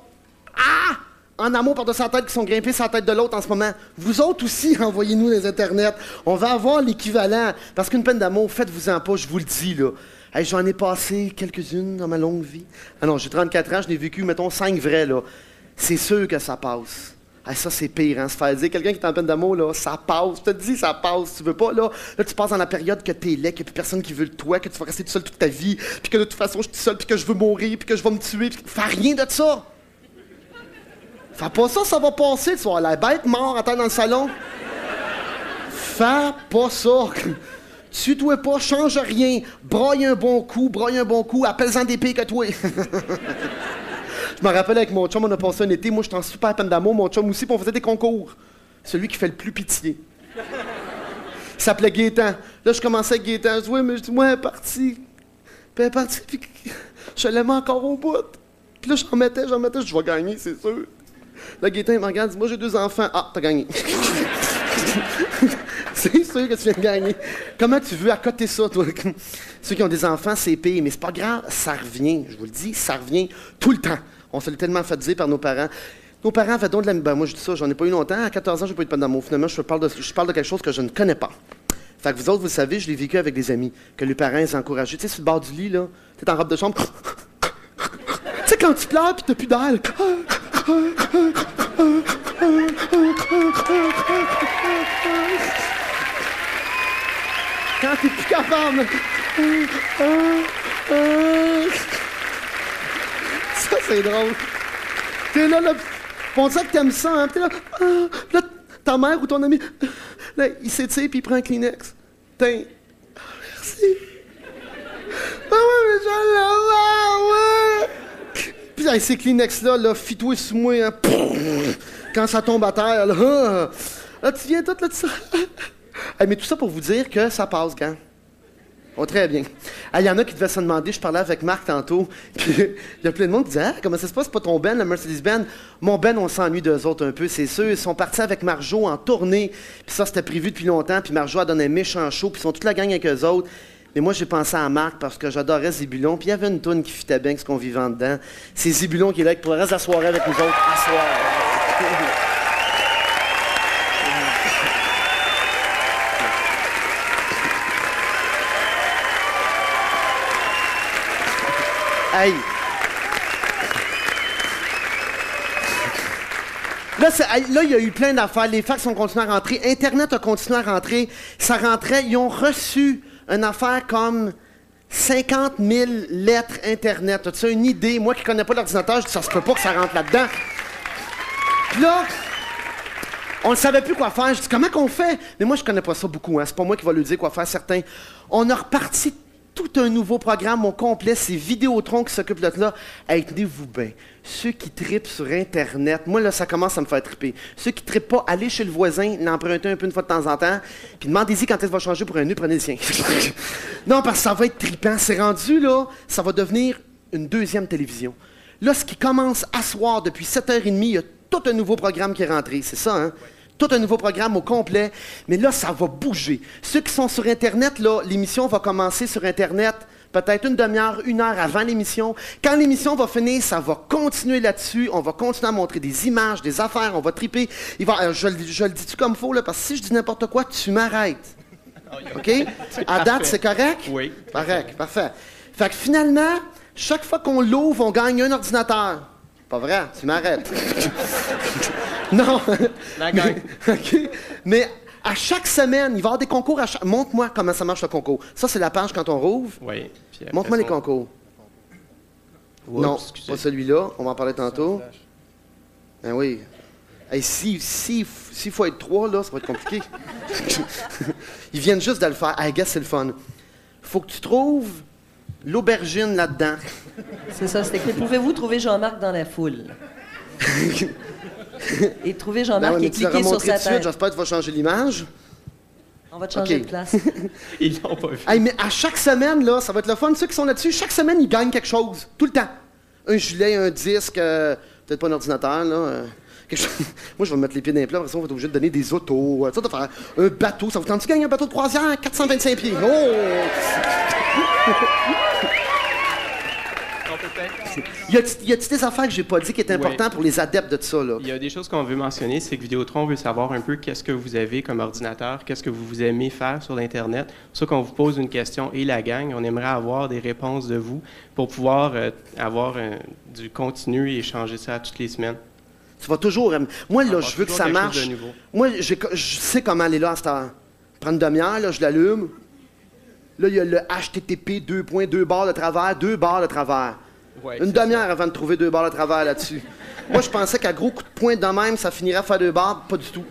en amour par-dessus la tête, qui sont grimpés sur la tête de l'autre en ce moment, vous autres aussi, envoyez-nous les internets. On va avoir l'équivalent. Parce qu'une peine d'amour, faites-vous-en pas, je vous le dis, là. Hey, j'en ai passé quelques-unes dans ma longue vie. Ah non, j'ai 34 ans, je n'ai vécu, mettons, 5 vrais, là. C'est sûr que ça passe. Ah, ça, c'est pire, hein, se faire dire. Quelqu'un qui est en peine d'amour, là, ça passe. Je te dis, ça passe. Tu veux pas, là. Là, tu passes dans la période que t'es laid, qu'il n'y a plus personne qui veut de toi, que tu vas rester tout seul toute ta vie, puis que de toute façon, je suis tout seul, puis que je veux mourir, puis que je vais me tuer. Fais rien de ça. Fais pas ça, ça va passer. Tu vas avoir la bête mort à terre dans le salon. Fais pas ça. Tue-toi pas, change rien. Broye un bon coup, appelle-en des pires que toi. Je me rappelle avec mon chum, on a passé un été, moi j'étais en super peine d'amour, mon chum aussi, puis on faisait des concours. Celui qui fait le plus pitié. Il s'appelait Gaétan. Là, je commençais avec Gaétan, je dis, ouais, mais je dis, moi, elle est partie. Puis elle est partie, puis je l'aimais encore au bout. Puis là, j'en mettais, je dis, je vais gagner, c'est sûr. Là, Gaétan, il me regarde, il dit, moi, j'ai 2 enfants. Ah, t'as gagné. C'est sûr que tu viens de gagner. Comment tu veux accoter ça, toi? Ceux qui ont des enfants, c'est pire, mais c'est pas grave, ça revient. Je vous le dis, ça revient tout le temps. On se l'est tellement fait dire par nos parents. Nos parents avaient donc de la... Ben, moi, je dis ça, j'en ai pas eu longtemps. À 14 ans, j'ai pas eu de peine d'amour. Finalement, je parle de quelque chose que je ne connais pas. Fait que vous autres, vous le savez, je l'ai vécu avec des amis, que les parents, ils encourageaient. Tu sais, sur le bord du lit, là, t'es en robe de chambre. Tu sais, quand tu pleures, pis t'as plus d'air, quand t'es plus capable. Ça, c'est drôle. T'es là, on dirait que t'aimes ça, hein. T'es là, là, ta mère ou ton ami, là, il s'étire puis il prend un Kleenex. Tiens. Merci. Ah ouais, mais je l'aime, ouais. Puis avec ces Kleenex-là, là, fis-toi sous moi, hein. Quand ça tombe à terre, là, là tu viens tout là de ça. Hey, mais tout ça pour vous dire que ça passe, quand? Oh, très bien. Il y en a qui devaient se demander, je parlais avec Marc tantôt, puis il y a plein de monde qui disait « Ah, comment ça se passe, c'est pas ton Ben, la Mercedes-Benz? » Mon Ben, on s'ennuie d'eux autres un peu, c'est sûr. Ils sont partis avec Marjo en tournée, puis ça, c'était prévu depuis longtemps, puis Marjo a donné un méchant show, puis ils sont toute la gang avec eux autres. Mais moi, j'ai pensé à Marc parce que j'adorais Zébulon, puis il y avait une toune qui fitait bien avec ce qu'on vivait en dedans. C'est Zébulon qui est là pour le reste de la soirée avec nous autres, à soir. Hey. Là, il y a eu plein d'affaires. Les fax ont continué à rentrer. Internet a continué à rentrer. Ça rentrait. Ils ont reçu une affaire comme 50 000 lettres Internet. As-tu une idée? Moi qui connais pas l'ordinateur, je dis ça se peut pas que ça rentre là-dedans. Puis là, on ne savait plus quoi faire. Je dis comment qu'on fait? Mais moi, je connais pas ça beaucoup. Hein. C'est pas moi qui va lui dire quoi faire, certains. On a reparti tout un nouveau programme au complet, c'est Vidéotron qui s'occupe de là. Hey, tenez-vous bien. Ceux qui tripent sur Internet, moi, là, ça commence à me faire triper. Ceux qui trippent pas, allez chez le voisin, l'emprunter un peu une fois de temps en temps, puis demandez-y quand il va changer pour un nœud, prenez le sien. Non, parce que ça va être trippant. C'est rendu, là, ça va devenir une 2e télévision. Là, ce qui commence à soir, depuis 7h30, il y a tout un nouveau programme qui est rentré. C'est ça, hein? Tout un nouveau programme au complet, mais là, ça va bouger. Ceux qui sont sur Internet, là, l'émission va commencer sur Internet peut-être une demi-heure, 1 heure avant l'émission. Quand l'émission va finir, ça va continuer là-dessus. On va continuer à montrer des images, des affaires, on va triper. Je le dis-tu comme faux, là, parce que si je dis n'importe quoi, tu m'arrêtes. OK? À date, c'est correct? Oui. Correct, parfait. Fait que finalement, chaque fois qu'on l'ouvre, on gagne un ordinateur. Pas vrai, tu m'arrêtes. Non. La gang. OK? Mais à chaque semaine, il va y avoir des concours. Montre-moi comment ça marche le concours. Ça, c'est la page quand on rouvre. Oui. Puis après Montre-moi ça, les concours. Oups, Non, excusez. pas celui-là. On va en parler tantôt. Ben oui. Hey, s'il faut être 3, là, ça va être compliqué. Ils viennent juste de le faire. I guess c'est le fun. Faut que tu trouves l'aubergine là-dedans. C'est ça, c'est écrit. Pouvez-vous trouver Jean-Marc dans la foule? Et trouver Ben Jean-Marc ouais, et mais tu l'auras cliquer sur montré sa tout de suite. tête. J'espère que tu vas changer l'image. On va te changer OK. de place. Ils l'ont pas vu. Hey, mais à chaque semaine, là, ça va être le fun. Ceux qui sont là-dessus, chaque semaine, ils gagnent quelque chose. Tout le temps. Un gilet, un disque, peut-être pas un ordinateur, là. Quelque chose. Moi, je vais me mettre les pieds dans les plats. Après ça, on va être obligé de donner des autos. Ça, de faire un bateau. Ça vous tente-tu de gagner un bateau de croisière? 425 pieds. Oh! Y a-t-il des affaires que j'ai pas dit qui est important pour les adeptes de ça, là? Il y a des choses qu'on veut mentionner, c'est que Vidéotron veut savoir un peu qu'est-ce que vous avez comme ordinateur, qu'est-ce que vous aimez faire sur l'Internet. C'est pour ça qu'on vous pose une question et la gang, on aimerait avoir des réponses de vous pour pouvoir avoir du contenu et échanger ça toutes les semaines. Tu vas toujours. Moi, là, Avoir je veux que toujours ça quelque chose marche. de nouveau. Moi, je sais comment aller là à cette heure. Prends une demi-heure, là, je l'allume. Là, il y a le HTTP 2.2 barres de travers, 2 barres de travers. Ouais, Une c'est demi-heure avant de trouver 2 barres de travers là-dessus. Moi, je pensais qu'à gros coup de poing de même, ça finirait à faire 2 barres. Pas du tout.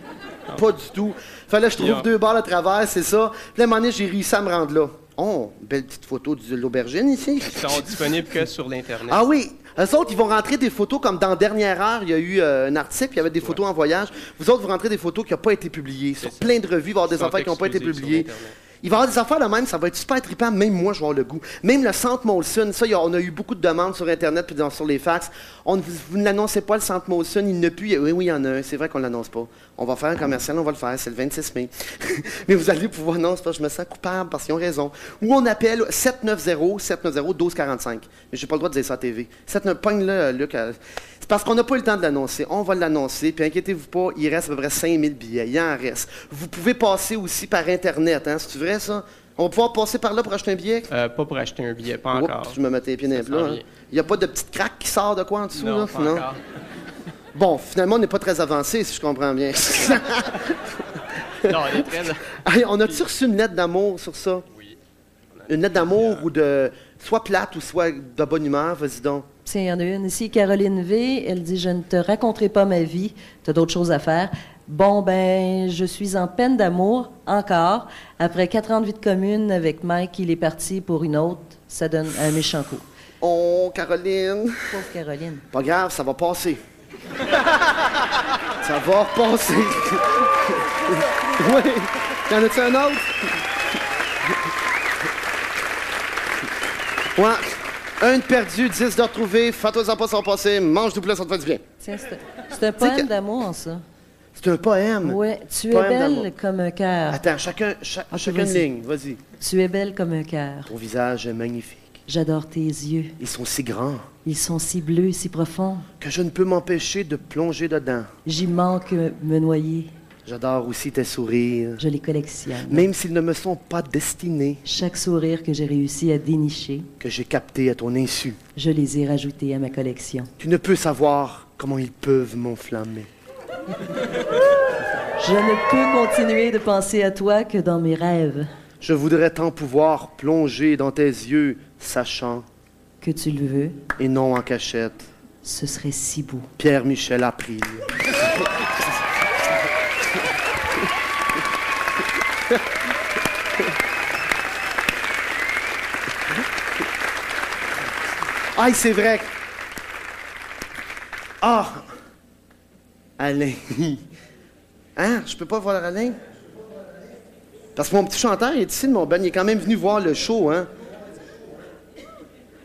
Pas du tout. Fallait que je trouve 2 barres de travers, c'est ça. Puis là, à un moment donné, j'ai réussi à me rendre là. Oh, belle petite photo de l'aubergine ici. Ils sont disponibles que sur l'Internet. Ah oui, eux autres, ils vont rentrer des photos comme dans Dernière Heure, il y a eu un article, il y avait des photos en voyage. Vous autres, vous rentrez des photos qui n'ont pas été publiées. Sur plein de revues, il va y avoir des Sont affaires qui n'ont pas été exclusives sur publiées. Internet. Il va y avoir des affaires de même, ça va être super trippant. Même moi, je vais avoir le goût. Même le Centre Molson, ça, on a eu beaucoup de demandes sur Internet puis sur les fax. Vous ne l'annoncez pas, le Centre Molson, il n'a plus. Oui, il y en a un. C'est vrai qu'on ne l'annonce pas. On va faire un commercial, on va le faire. C'est le 26 mai. Mais vous allez pouvoir. Non, c'est pas, je me sens coupable parce qu'ils ont raison. Ou on appelle 790-1245. Mais j'ai pas le droit de dire ça à TV. Pogne-le, Luc. C'est parce qu'on n'a pas eu le temps de l'annoncer. On va l'annoncer. Puis inquiétez-vous pas, il reste à peu près 5000 billets. Il en reste. Vous pouvez passer aussi par Internet. Hein? C'est vrai, ça? On va pouvoir passer par là pour acheter un billet? Pas pour acheter un billet, pas Oups, encore. je me mettais les pieds dans les Ça plats. s'en Hein? vient. Il n'y a pas de petite craque qui sort de quoi en dessous? Non, là? pas encore. Bon, finalement, on n'est pas très avancé, si je comprends bien. Non, on est très... Hey, on a-tu reçu une lettre d'amour sur ça? Oui. Une lettre d'amour ou de... soit plate ou soit de bonne humeur, vas-y donc. Tiens, il y en a une ici, Caroline V. Elle dit « Je ne te raconterai pas ma vie. Tu as d'autres choses à faire. » Bon, ben, je suis en peine d'amour, encore. Après 4 ans de vie de commune avec Mike, il est parti pour une autre. Ça donne un méchant coup. Oh, Caroline. Pauvre Caroline. Pas grave, ça va passer. Ça va passer. Oui. Y en a-tu un autre? Ouais. Un de perdu, 10 de retrouvé. Fais-toi-en pas sans passer. Mange du poulet, ça te fait du bien. Tiens, c'est un poème d'amour, ça. C'est un poème. Oui. Tu es Poème d'amour. belle comme un cœur. Attends, chacun une vas-y. ligne. Vas-y. Tu es belle comme un cœur. Ton visage est magnifique. J'adore tes yeux. Ils sont si grands Ils sont si bleus, si profonds. que je ne peux m'empêcher de plonger dedans. J'y manque me noyer. J'adore aussi tes sourires, Je les collectionne. même s'ils ne me sont pas destinés, Chaque sourire que j'ai réussi à dénicher, que j'ai capté à ton insu. je les ai rajoutés à ma collection. Tu ne peux savoir comment ils peuvent m'enflammer. Je ne peux continuer de penser à toi que dans mes rêves. Je voudrais tant pouvoir plonger dans tes yeux, sachant, Que tu le veux, et non en cachette. ce serait si beau. Pierre-Michel April. Ah, c'est vrai. Ah! Alain. Hein? Je peux pas voir Alain? Parce que mon petit chanteur, il est ici de mon ben, il est quand même venu voir le show, hein?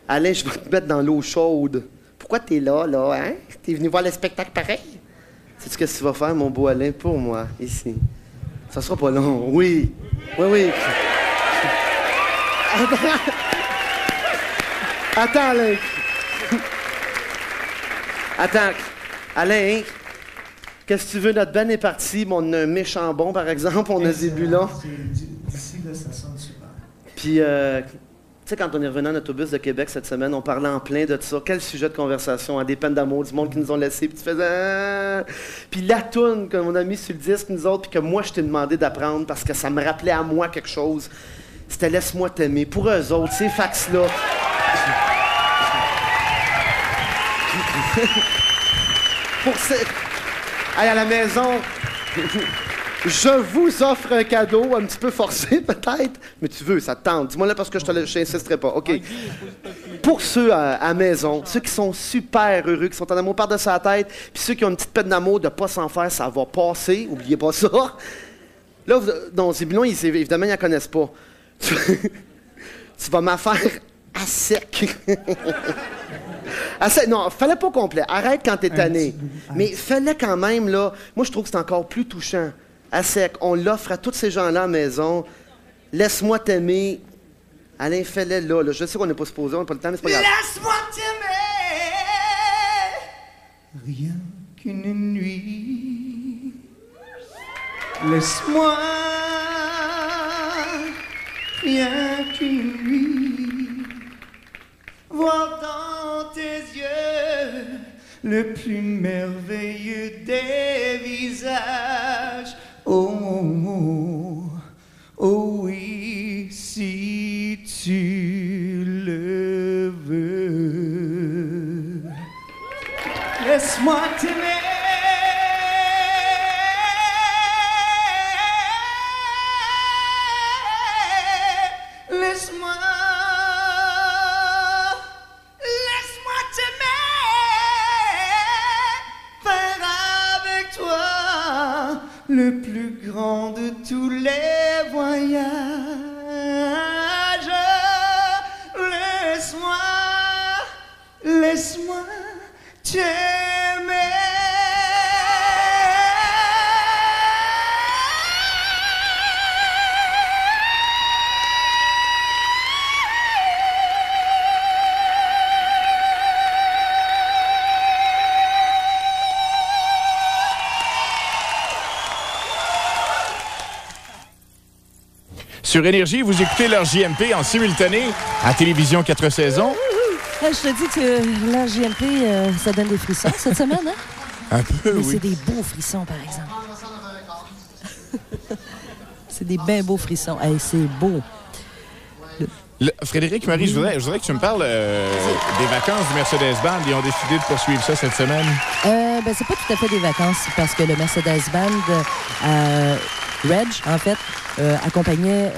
Alain, je vais te mettre dans l'eau chaude. Pourquoi t'es là, hein? T'es venu voir le spectacle pareil? Sais-tu ce que tu vas faire, mon beau Alain, pour moi, ici? Ça sera pas long. Oui. Oui, oui. Attends, Alain. Attends. Alain, qu'est-ce que tu veux? Notre band est parti. On a un méchant bon, par exemple. On a Zébulon. D'ici, là, ça sonne super. Puis, tu sais, quand on est revenu en autobus de Québec cette semaine, on parlait en plein de ça. Quel sujet de conversation? Des peines d'amour, du monde qui nous ont laissés. Puis tu faisais... Puis la toune que on a mis sur le disque, nous autres, puis que moi, je t'ai demandé d'apprendre parce que ça me rappelait à moi quelque chose. C'était « Laisse-moi t'aimer ». Pour eux autres, ces fax-là... Pour ces... Hey, à la maison... Je vous offre un cadeau, un petit peu forcé peut-être, mais tu veux, ça te tente. Dis-moi là parce que je n'insisterai pas. OK. Pour ceux à la maison, ceux qui sont super heureux, qui sont en amour par-dessus la tête, puis ceux qui ont une petite peine d'amour de ne pas s'en faire, ça va passer, oubliez pas ça. Là, non, Zébulon, évidemment, ils ne la connaissent pas. Tu vas m'affaire à sec. Non, fallait pas complet. Arrête quand t'es tanné. Mais fallait quand même, là. Moi, je trouve que c'est encore plus touchant. À sec. On l'offre à tous ces gens-là à la maison. Laisse-moi t'aimer. Alain, fais-le là. Je sais qu'on n'est pas supposé, on n'a pas le temps, mais c'est pas grave. Laisse-moi t'aimer. Rien qu'une nuit. Laisse-moi. Rien qu'une nuit. Voir dans tes yeux le plus merveilleux des visages. Oh, oh, oh, oh oui, si tu le veux. Laisse-moi t'aimer. Laisse-moi. Le plus grand de tous les voyages. Laisse-moi t'aimer. Sur Énergie, vous écoutez leur JMP en simultané à Télévision 4 saisons. Je te dis que leur JMP, ça donne des frissons cette semaine, hein? Un peu, mais oui. c'est des beaux frissons, par exemple. C'est des bien beaux frissons. Hey, c'est beau. Frédéric, Marie, je voudrais que tu me parles des vacances du Mercedes Band. Ils ont décidé de poursuivre ça cette semaine. C'est pas tout à fait des vacances parce que le Mercedes Band, Reg, en fait, accompagnait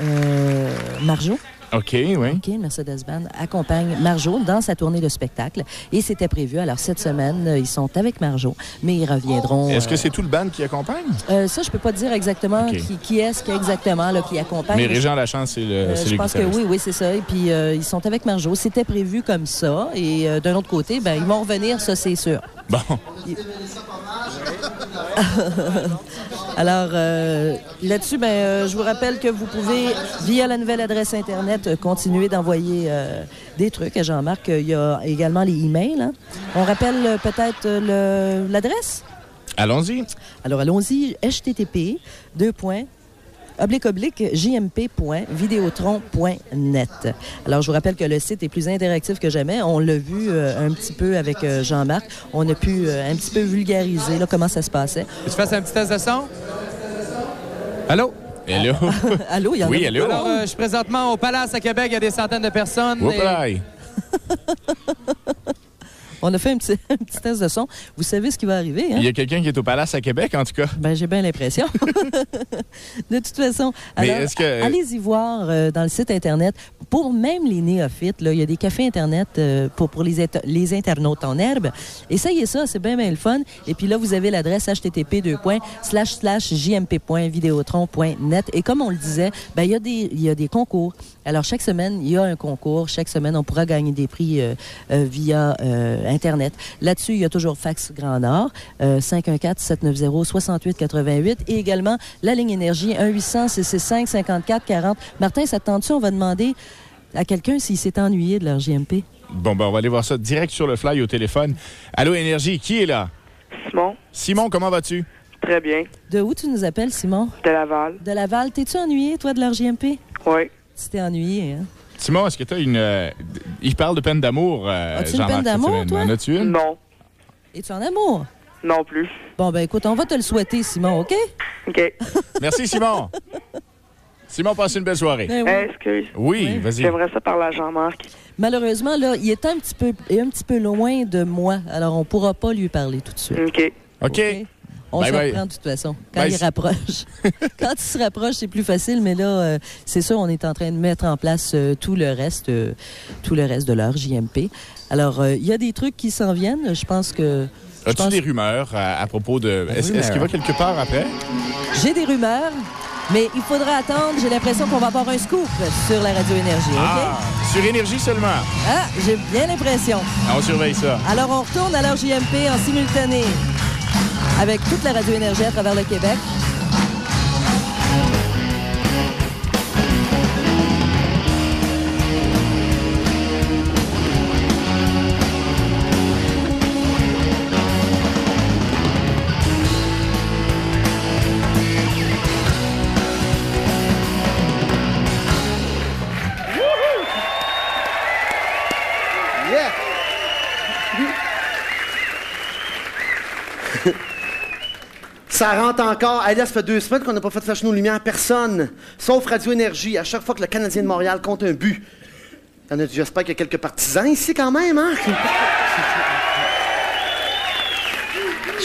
Marjo. OK, oui. OK, le Mercedes Band accompagne Marjo dans sa tournée de spectacle. Et c'était prévu. Alors, cette semaine, ils sont avec Marjo, mais ils reviendront. Est-ce que c'est tout le band qui accompagne? Ça, je peux pas te dire exactement qui est-ce qui exactement là, qui accompagne. Mais Régent Lachance, c'est le je pense que oui, c'est ça. Et puis, ils sont avec Marjo. C'était prévu comme ça. Et d'un autre côté, ils vont revenir, ça, c'est sûr. Bon. Alors, là-dessus, je vous rappelle que vous pouvez, via la nouvelle adresse Internet, continuer d'envoyer des trucs à Jean-Marc. Il y a également les emails. Hein. On rappelle peut-être l'adresse? Allons-y. Alors, allons-y. http://jmp.videotron.net. Alors, je vous rappelle que le site est plus interactif que jamais. On l'a vu un petit peu avec Jean-Marc. On a pu un petit peu vulgariser là, comment ça se passait. Tu fasses un petit test de son? Allô? Allô? Allô, il y en a. Oui, allô? Alors, je suis présentement au Palace à Québec. Il y a des centaines de personnes. On a fait un petit test de son. Vous savez ce qui va arriver, hein? Il y a quelqu'un qui est au Palace à Québec, en tout cas. J'ai bien l'impression. De toute façon, allez-y voir dans le site Internet. Pour même les néophytes, là, il y a des cafés Internet pour les internautes en herbe. Essayez ça, c'est bien le fun. Et puis là, vous avez l'adresse http://jmp.videotron.net. Et comme on le disait, il y a des concours. Alors, chaque semaine, il y a un concours. Chaque semaine, on pourra gagner des prix via Internet. Là-dessus, il y a toujours Fax Grand Nord, 514-790-6888 et également la ligne Énergie 1-800-665-5440. Martin, ça te tente-tu? On va demander à quelqu'un s'il s'est ennuyé de leur JMP. Bon, ben, on va aller voir ça direct sur le fly au téléphone. Allô, Énergie, qui est là? Simon. Simon, comment vas-tu? Très bien. De où tu nous appelles, Simon? De Laval. De Laval. T'es-tu ennuyé, toi, de l'RJMP? Oui. Tu t'es ennuyé, hein? Simon, est-ce que tu as une... il parle de peine d'amour, As-tu une Jean-Marc, peine d'amour, cette semaine. toi? En as-tu une? Non. Es-tu en amour? Non plus. Bon, ben écoute, on va te le souhaiter, Simon, OK? OK. Merci, Simon. Simon, passe une belle soirée. Ben oui. Excuse. Oui, vas-y. J'aimerais ça parler à Jean-Marc. Malheureusement, là, il est un petit peu loin de moi, alors on pourra pas lui parler tout de suite. OK. OK. On Bye se bye. reprend de toute façon, quand Bye. il rapproche. Quand il se rapproche, c'est plus facile, mais là, c'est sûr, on est en train de mettre en place tout le reste de l'heure JMP. Alors, il y a des trucs qui s'en viennent. Je pense que... As-tu des rumeurs à propos de... Est-ce qu'il va quelque part après? J'ai des rumeurs, mais il faudra attendre. J'ai l'impression qu'on va avoir un scoop sur la Radio Énergie, OK? Ah, sur Énergie seulement. Ah, j'ai bien l'impression. On surveille ça. Alors, on retourne à l'heure JMP en simultané avec toute la Radio Énergie à travers le Québec. Yeah! Ça rentre encore. Hey, là, ça fait 2 semaines qu'on n'a pas fait flasher nos lumières. Personne. Sauf Radio Énergie. À chaque fois que le Canadien de Montréal compte un but. J'espère qu'il y a quelques partisans ici quand même, hein?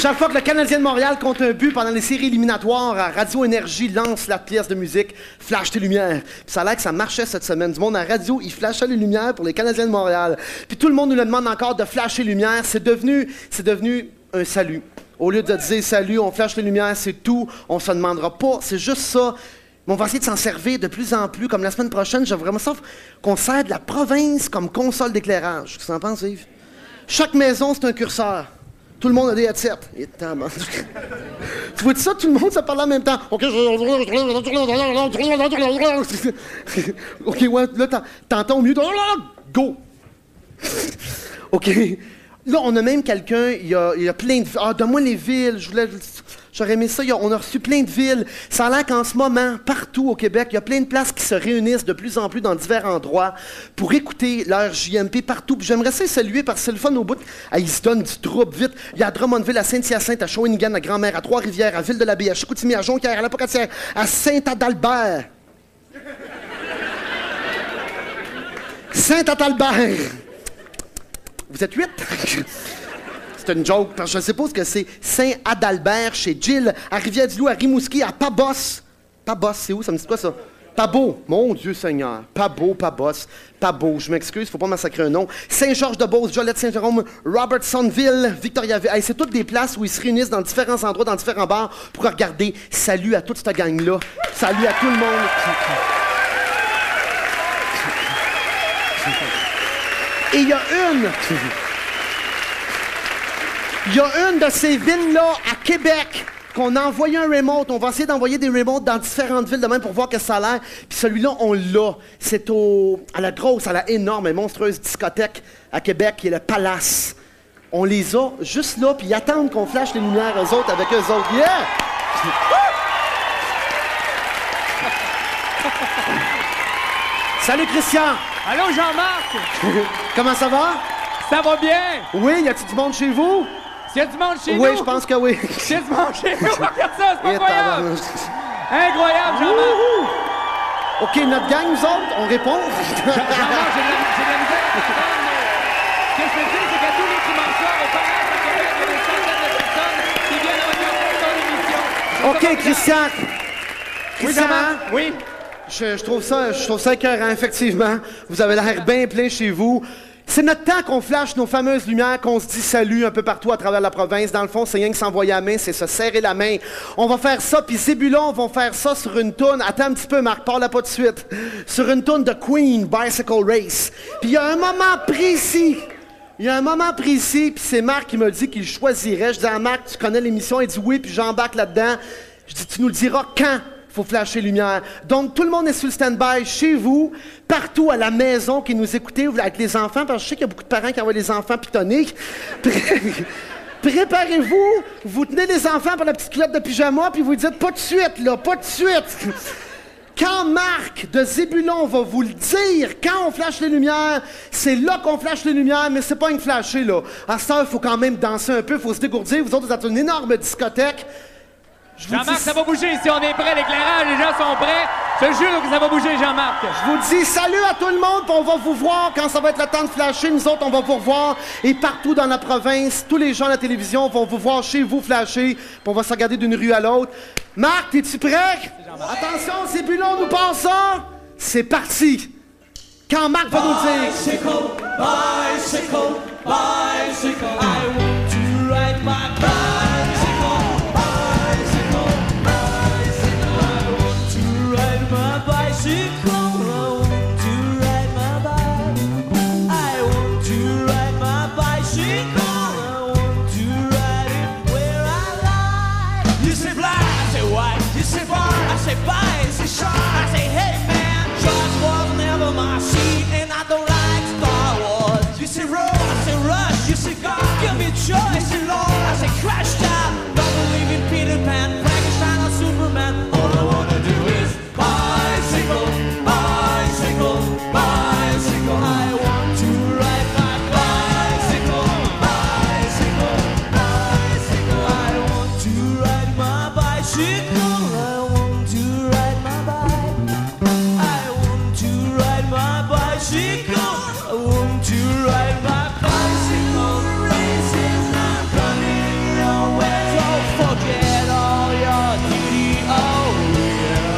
Chaque fois que le Canadien de Montréal compte un but pendant les séries éliminatoires, Radio Énergie lance la pièce de musique « Flash tes lumières ». Puis ça a l'air que ça marchait cette semaine. Du monde à radio, ils flashaient les lumières pour les Canadiens de Montréal. Puis tout le monde nous le demande encore de flasher les lumières. C'est devenu un salut. Au lieu de dire « Salut, on flash les lumières, c'est tout, on se demandera pas », c'est juste ça. Mais on va essayer de s'en servir de plus en plus. Comme la semaine prochaine, j'ai vraiment ça qu'on sert de la province comme console d'éclairage. Qu'est-ce que tu en penses, Yves? Chaque maison, c'est un curseur. Tout le monde a des headsets. Tu vois ça, tout le monde, ça parle en même temps. OK, OK, ouais, là, t'entends au mieux. Go! OK. Là, on a même quelqu'un, il y a plein de... Ah, donne-moi les villes, j'aurais aimé ça, on a reçu plein de villes. Ça a l'air qu'en ce moment, partout au Québec, il y a plein de places qui se réunissent de plus en plus dans divers endroits pour écouter leur JMP partout. Puis j'aimerais ça saluer parce que c'est le fun au bout. Ah, ils se donnent du trouble, vite. Il y a à Drummondville, à Saint-Hyacinthe, à Shawinigan, à Grand-Mère, à Trois-Rivières, à Ville-de-la-Baie, à Chicoutimi, à Jonquière, à La Pocatière, à Saint-Adalbert. Saint-Adalbert! Vous êtes 8? C'est une joke, parce que je ne sais pas ce que c'est. Saint-Adalbert, chez Jill, à Rivière-du-Loup, à Rimouski, à Pabos. Pabos, c'est où? Ça me dit quoi, ça? Pabot. Mon Dieu Seigneur. Pabot, Pabos. Pabot, je m'excuse, faut pas massacrer un nom. Saint-Georges-de-Beauce, Joliette-Saint-Jérôme, Robertsonville, Victoriaville. Hey, c'est toutes des places où ils se réunissent dans différents endroits, dans différents bars, pour regarder. Salut à toute cette gang-là. Salut à tout le monde. Et il y a une de ces villes-là à Québec qu'on a envoyé un remote. On va essayer d'envoyer des remotes dans différentes villes de même pour voir que ça a l'air. Puis celui-là, on l'a. C'est à la grosse, à la énorme et monstrueuse discothèque à Québec, qui est le Palace. On les a juste là, puis ils attendent qu'on flash les lumières eux autres avec eux autres. Yeah! Salut Christian! Allô, Jean-Marc! Comment ça va? Ça va bien? Oui, y a-tu du monde chez vous? S'il y a du monde chez nous? Oui, je pense que oui. S'il y a du monde chez nous, regarde ça, c'est Et incroyable! tabarnouche. Incroyable, Jean-Marc! OK, notre gang, nous autres, on répond. Jean-Marc, j'ai de la misère à comprendre, mais ce que je peux dire, c'est qu'à tous les dimanches soirs, au Palace à Québec, il y a des centaines de personnes qui viennent regarder ton émission. OK, Christian. Oui, Jean-Marc? Oui? Je trouve ça écœurant, effectivement. Vous avez l'air bien plein chez vous. C'est notre temps qu'on flash nos fameuses lumières, qu'on se dit salut un peu partout à travers la province. Dans le fond, c'est rien que s'envoyer la main, c'est se serrer la main. On va faire ça, puis Zébulon vont faire ça sur une toune. Attends un petit peu, Marc, parle pas tout de suite. Sur une toune de Queen, Bicycle Race. Puis il y a un moment précis. Puis c'est Marc qui m'a dit qu'il choisirait. Je dis à Marc, tu connais l'émission? Il dit oui, puis j'embarque là-dedans. Je dis, tu nous le diras quand? faut flasher lumière. Donc, tout le monde est sur le stand-by chez vous, partout à la maison qui nous écoutez avec les enfants, parce que je sais qu'il y a beaucoup de parents qui envoient les enfants pitonner. Préparez-vous, vous tenez les enfants par la petite culotte de pyjama, puis vous dites « Pas de suite, là, pas de suite! » Quand Marc de Zébulon va vous le dire, quand on flash les lumières, c'est là qu'on flash les lumières, mais c'est pas une flasher, là. À cette heure, il faut quand même danser un peu, il faut se dégourdir. Vous autres, vous êtes une énorme discothèque. Jean-Marc, ça va bouger. Si on est prêt, l'éclairage, les gens sont prêts. Je te jure que ça va bouger, Jean-Marc. Je vous dis salut à tout le monde, puis on va vous voir quand ça va être le temps de flasher. Nous autres, on va vous revoir. Et partout dans la province, tous les gens à la télévision vont vous voir chez vous flasher, puis on va se regarder d'une rue à l'autre. Marc, es-tu prêt? Attention, Zébulon nous passe ça. C'est parti. Quand Marc va nous dire... Bicycle, bicycle, bicycle, I want to ride my bicycle, bicycle, bicycle, I want to ride my bicycle, I want to ride my bike, I want to ride my bicycle, I want to ride it where I like. You say black, I say white, you say bar, I say bye, I say shark, I say hey man, George was never my seat, and I don't like Star Wars. You say roll, I say rush, you say God, give me joy, I say Lord, I say crash down. Don't believe in Peter Pan, Frankenstein or Superman. All I wanna do is bicycle, bicycle, bicycle. I want to ride my bicycle, bicycle, bicycle. I want to ride my bicycle. I want to ride my bike. I want to ride my bicycle. I want to ride my bicycle. The race is not running away. Don't forget all your duty. Oh yeah.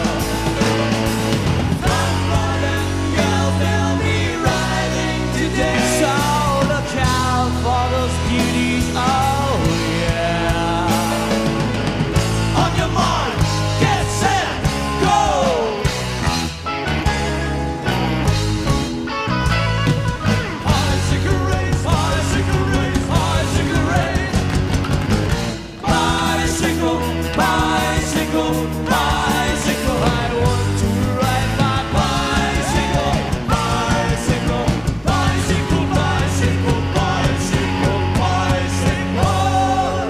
Fun for them girls, they'll be riding today. So look out for those beauties. Oh yeah. On your mark, get set, go. Bicycle race, bicycle race, bicycle race. Bicycle, bicycle, bicycle. I want to ride my bicycle, bicycle, bicycle, bicycle, bicycle, bicycle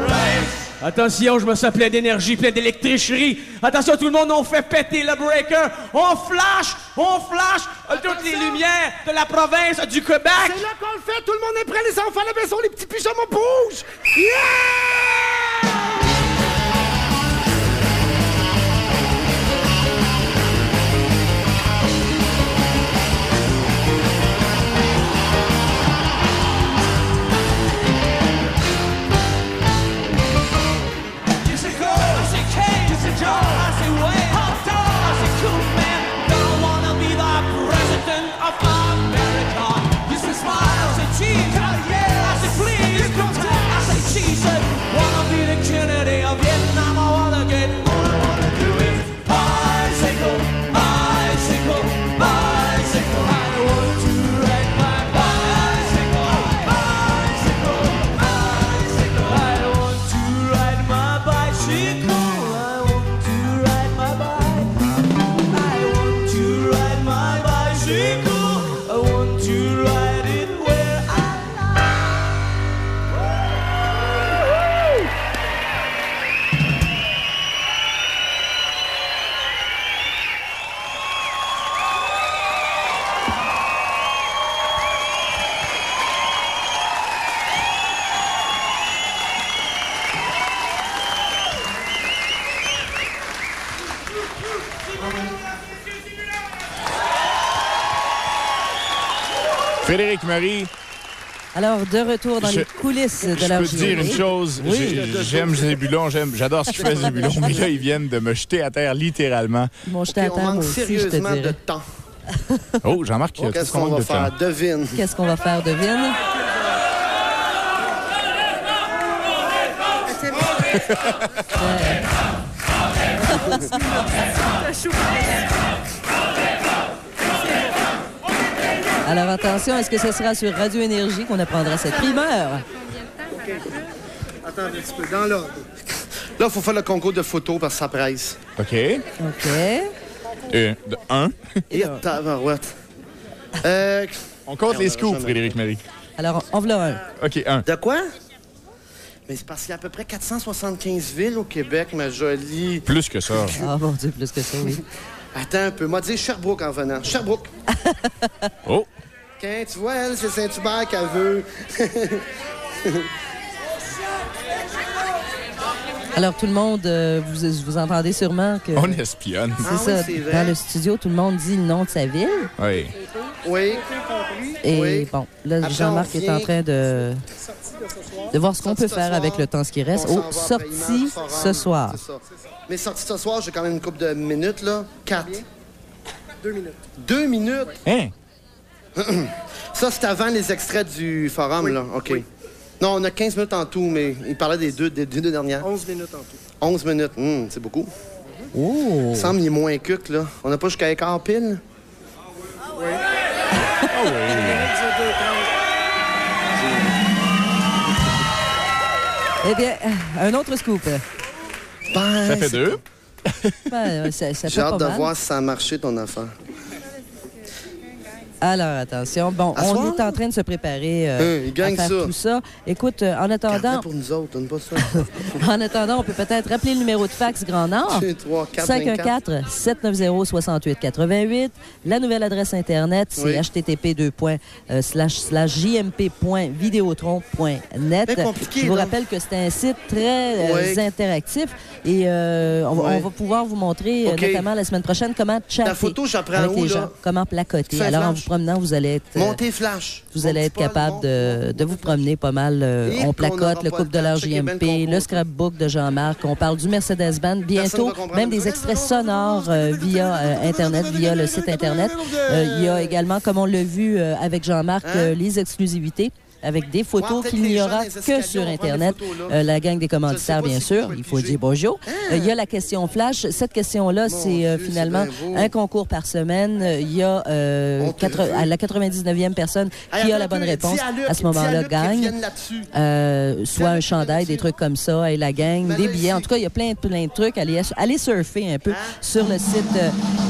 race. Attention, je me sens plein d'énergie, plein d'électricherie. Attention tout le monde, on fait péter le breaker. On flash toutes les lumières de la province du Québec. C'est là qu'on le fait, tout le monde est prêt, les enfants à la maison, les petits pyjamas bougent! Yeah! You say go, I say Kane, you say Joe, I say Wayne, hot dog, I say cool man. Don't wanna be the president of America. You say smile, I say cheese, hell yeah, I say please, come down, I say Jesus. Wanna be the Kennedy of Vietnam, I wanna get. All I wanna do is bicycle, bicycle, bicycle. I want to ride my bicycle, bicycle, bicycle. I want to ride my bicycle. I want to ride my bike. I want to ride my bicycle. I want to ride it where I Frédéric Marie, Alors, de retour dans les coulisses de je leur peux te dire une chose. Oui. J'aime Zébulon, j'adore ce qu'il fait Zébulon, mais là, ils viennent de me jeter à terre, littéralement. Ils m'ont jeté à On terre, moi manque aussi, je te sérieusement de dirais. temps. Oh, Jean-Marc, Qu'est-ce qu'on va faire? Devine. Qu'est-ce qu'on va faire, devine? Alors attention, est-ce que ce sera sur Radio Énergie qu'on apprendra cette primeur? Attends un petit peu, dans l'ordre. Là, il faut faire le concours de photos parce que ça presse. OK. OK. De 1. Et tabarouette. On compte les scoops, Frédéric Marie. Alors, on veut un. OK, 1. De quoi? Mais c'est parce qu'il y a à peu près 475 villes au Québec, ma jolie. Plus que ça. Ah, mon Dieu, plus que ça, oui. Attends un peu. Moi, dire Sherbrooke en venant. Sherbrooke. Oh! Quand tu vois, elle, c'est Saint-Hubert qu'elle veut. Alors, tout le monde, vous entendez sûrement que... On espionne. C'est Ah ça. oui, c'est vrai. Dans le studio, tout le monde dit le nom de sa ville. Oui. Oui. Et Oui. bon, là, Après, Jean-Marc on est vient- en train de voir ce qu'on peut Sorti ce faire soir. avec le temps ce qui reste. On Oh, s'en va à sorti Paiement, Forum. ce soir. C'est ça. Mais sorti ce soir, j'ai quand même une couple de minutes, là. 4. 2 minutes. 2 minutes? Hein? Ça, c'est avant les extraits du forum, là. OK. Non, on a 15 minutes en tout, mais il parlait des deux dernières. 11 minutes en tout. 11 minutes. C'est beaucoup. Oh! Il me semble qu'il est moins cuc, là. On n'a pas jusqu'à écart pile? Eh bien, un autre scoop. Ben, Ça fait c'est 2. Ben, ça J'ai fait hâte pas de mal. voir si ça a marché, ton affaire. Alors, attention. Bon, À on soir? est en train de se préparer Il à gagne faire ça. tout ça. Écoute, en Gardez attendant, pour nous autres, donne pas ça. en attendant, on peut peut-être rappeler le numéro de fax Grand Nord. 2, 3, 4, 24. 514-790-6888. La nouvelle adresse Internet, c'est Oui. http://jmp.videotron.net. Bien compliqué, Je vous là. rappelle que c'est un site très Oui. interactif et on Oui. va pouvoir vous montrer, OK. notamment la semaine prochaine, comment chatter La photo, j'apprends avec où, les là? gens, comment placoter. Fais un Alors, en flash. vous promenant, vous allez être... Montez flash. Vous allez être capable de vous promener pas mal. Et On qu'on placote n'aura le pas couple le de l'heure temps. Checkez bien JMP, le le concours. scrapbook de Jean-Marc. On parle du Mercedes-Benz. Bientôt, va comprendre. même des extraits sonores via Internet, via le site Internet. Il y a également, comme on l'a vu avec Jean-Marc, les exclusivités avec des photos peut-être qu'il les n'y gens aura dans les que escaliers, sur on va prendre Internet. des photos, là. La gang des commanditaires, pas bien si sûr. vous Il faut pouvez dire bonjour. Il y a la question flash. Cette question-là, c'est Dieu, finalement c'est bien beau. un concours par semaine. Il y a On te veut. à la 99e personne Hey, qui a attends la un bonne peu, réponse dis à Luc, à ce moment-là dis à Luc qu'il gagne. vienne là-dessus. Soit un chandail, des trucs comme ça, et la gang, Ben des là, billets. En ici. tout cas, il y a plein de trucs. Allez surfer un peu Hein? sur le site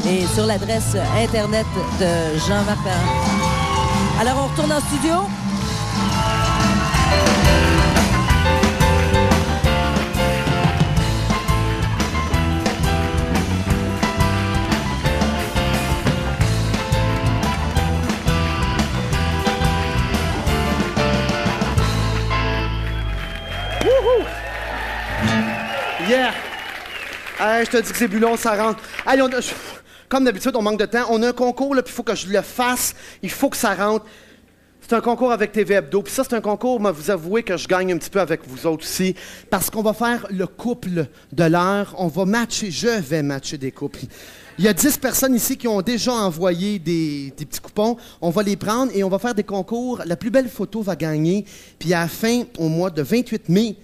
et sur l'adresse Internet de Jean-Marc Parent. Alors, on retourne en studio. Yeah! Hey, je te dis que c'est bulon, ça rentre. Hey, comme d'habitude, on manque de temps. On a un concours, là, puis il faut que je le fasse. Il faut que ça rentre. C'est un concours avec TV Hebdo. Puis ça, c'est un concours, moi, vous avouez que je gagne un petit peu avec vous autres aussi. Parce qu'on va faire le couple de l'heure. On va matcher, je vais matcher des couples. Il y a 10 personnes ici qui ont déjà envoyé des petits coupons. On va les prendre et on va faire des concours. La plus belle photo va gagner. Puis à la fin, au mois de 28 mai,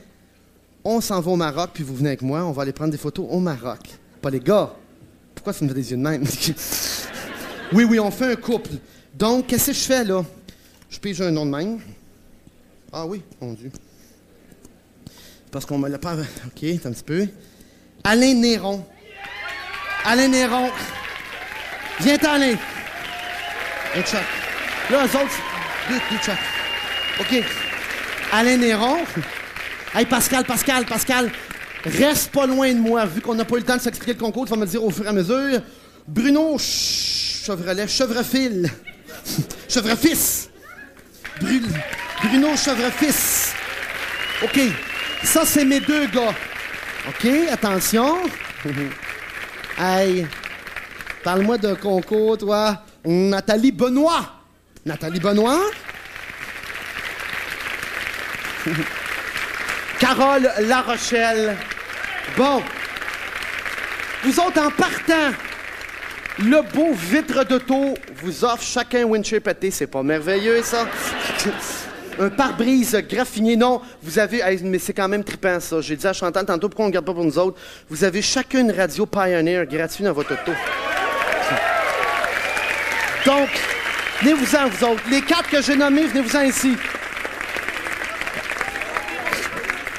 on s'en va au Maroc, puis vous venez avec moi. On va aller prendre des photos au Maroc. Pas les gars. Pourquoi tu me fais des yeux de même? Oui, on fait un couple. Donc, qu'est-ce que je fais, là? Je pige un nom de même. Ah oui, mon Dieu. Parce qu'on me l'a pas... OK, attends un petit peu. Alain Néron. Alain Néron. Viens-t'en, Alain. Un Chuck. Là, eux autres, deux Chuck. OK. Alain Néron. Hey, Pascal, reste pas loin de moi, vu qu'on n'a pas eu le temps de s'expliquer le concours, tu vas me le dire au fur et à mesure. Bruno Chevrolet, Chevrefil. Chevrefils. Bruno Chevrefils. OK. Ça, c'est mes deux gars. OK, attention. Hey, parle-moi d'un concours, toi. Nathalie Benoît. Carole La Rochelle. Bon. Vous autres, en partant, le beau vitre d'auto vous offre chacun windshield pété. C'est pas merveilleux, ça? Un pare-brise graffiné. Non, vous avez... hey, mais c'est quand même trippant, ça. J'ai dit à Chantal tantôt, pourquoi on ne garde pas pour nous autres? Vous avez chacun une radio Pioneer gratuite dans votre auto. Donc, venez-vous-en, vous autres. Les 4 que j'ai nommés, venez-vous-en ici.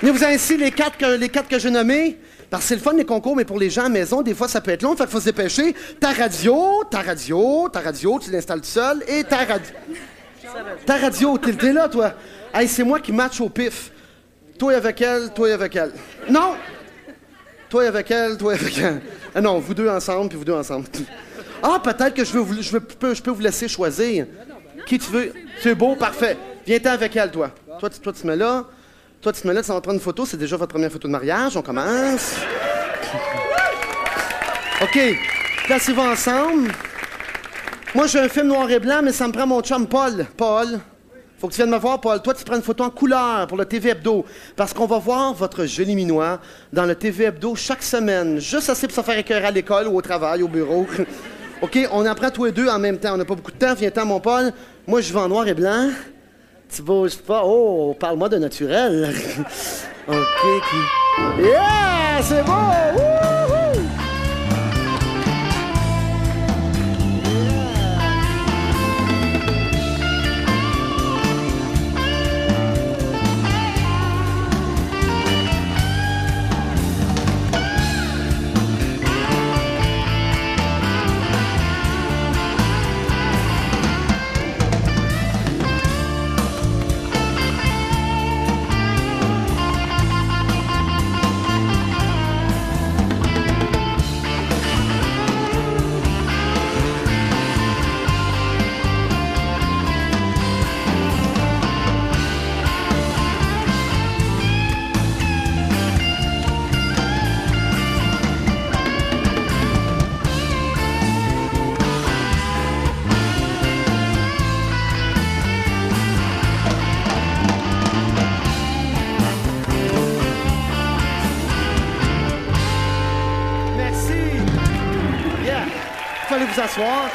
Venez-vous ainsi les quatre que j'ai nommés. Parce que c'est le fun, les concours, mais pour les gens à la maison, des fois, ça peut être long, fait qu'il faut se dépêcher. Ta radio, tu l'installes tout seul, et ta radio. Ta radio, t'es là, toi. Hey, c'est moi qui match au pif. Toi avec elle. Non! Toi avec elle. Ah non, vous deux ensemble, puis vous deux ensemble. Ah, peut-être que je peux vous laisser choisir. Qui tu veux? C'est beau, parfait. Viens-t'en avec elle, toi. Toi, tu te mets là. Toi, tu te mets là, tu vas prendre une photo. C'est déjà votre première photo de mariage. On commence. OK. Placez-vous ensemble. Moi, j'ai un film noir et blanc, mais ça me prend mon chum Paul. Paul, faut que tu viennes me voir, Paul. Toi, tu prends une photo en couleur pour le TV Hebdo. Parce qu'on va voir votre joli minois dans le TV Hebdo chaque semaine. Juste assez pour se faire écœurer à l'école ou au travail, au bureau. OK, on en prend tous les deux en même temps. On n'a pas beaucoup de temps. Viens-t'en, mon Paul. Moi, je vais en noir et blanc. Tu bouges pas. Oh, parle-moi de naturel. OK. Yeah, c'est beau! Wouhou! Vous asseoir.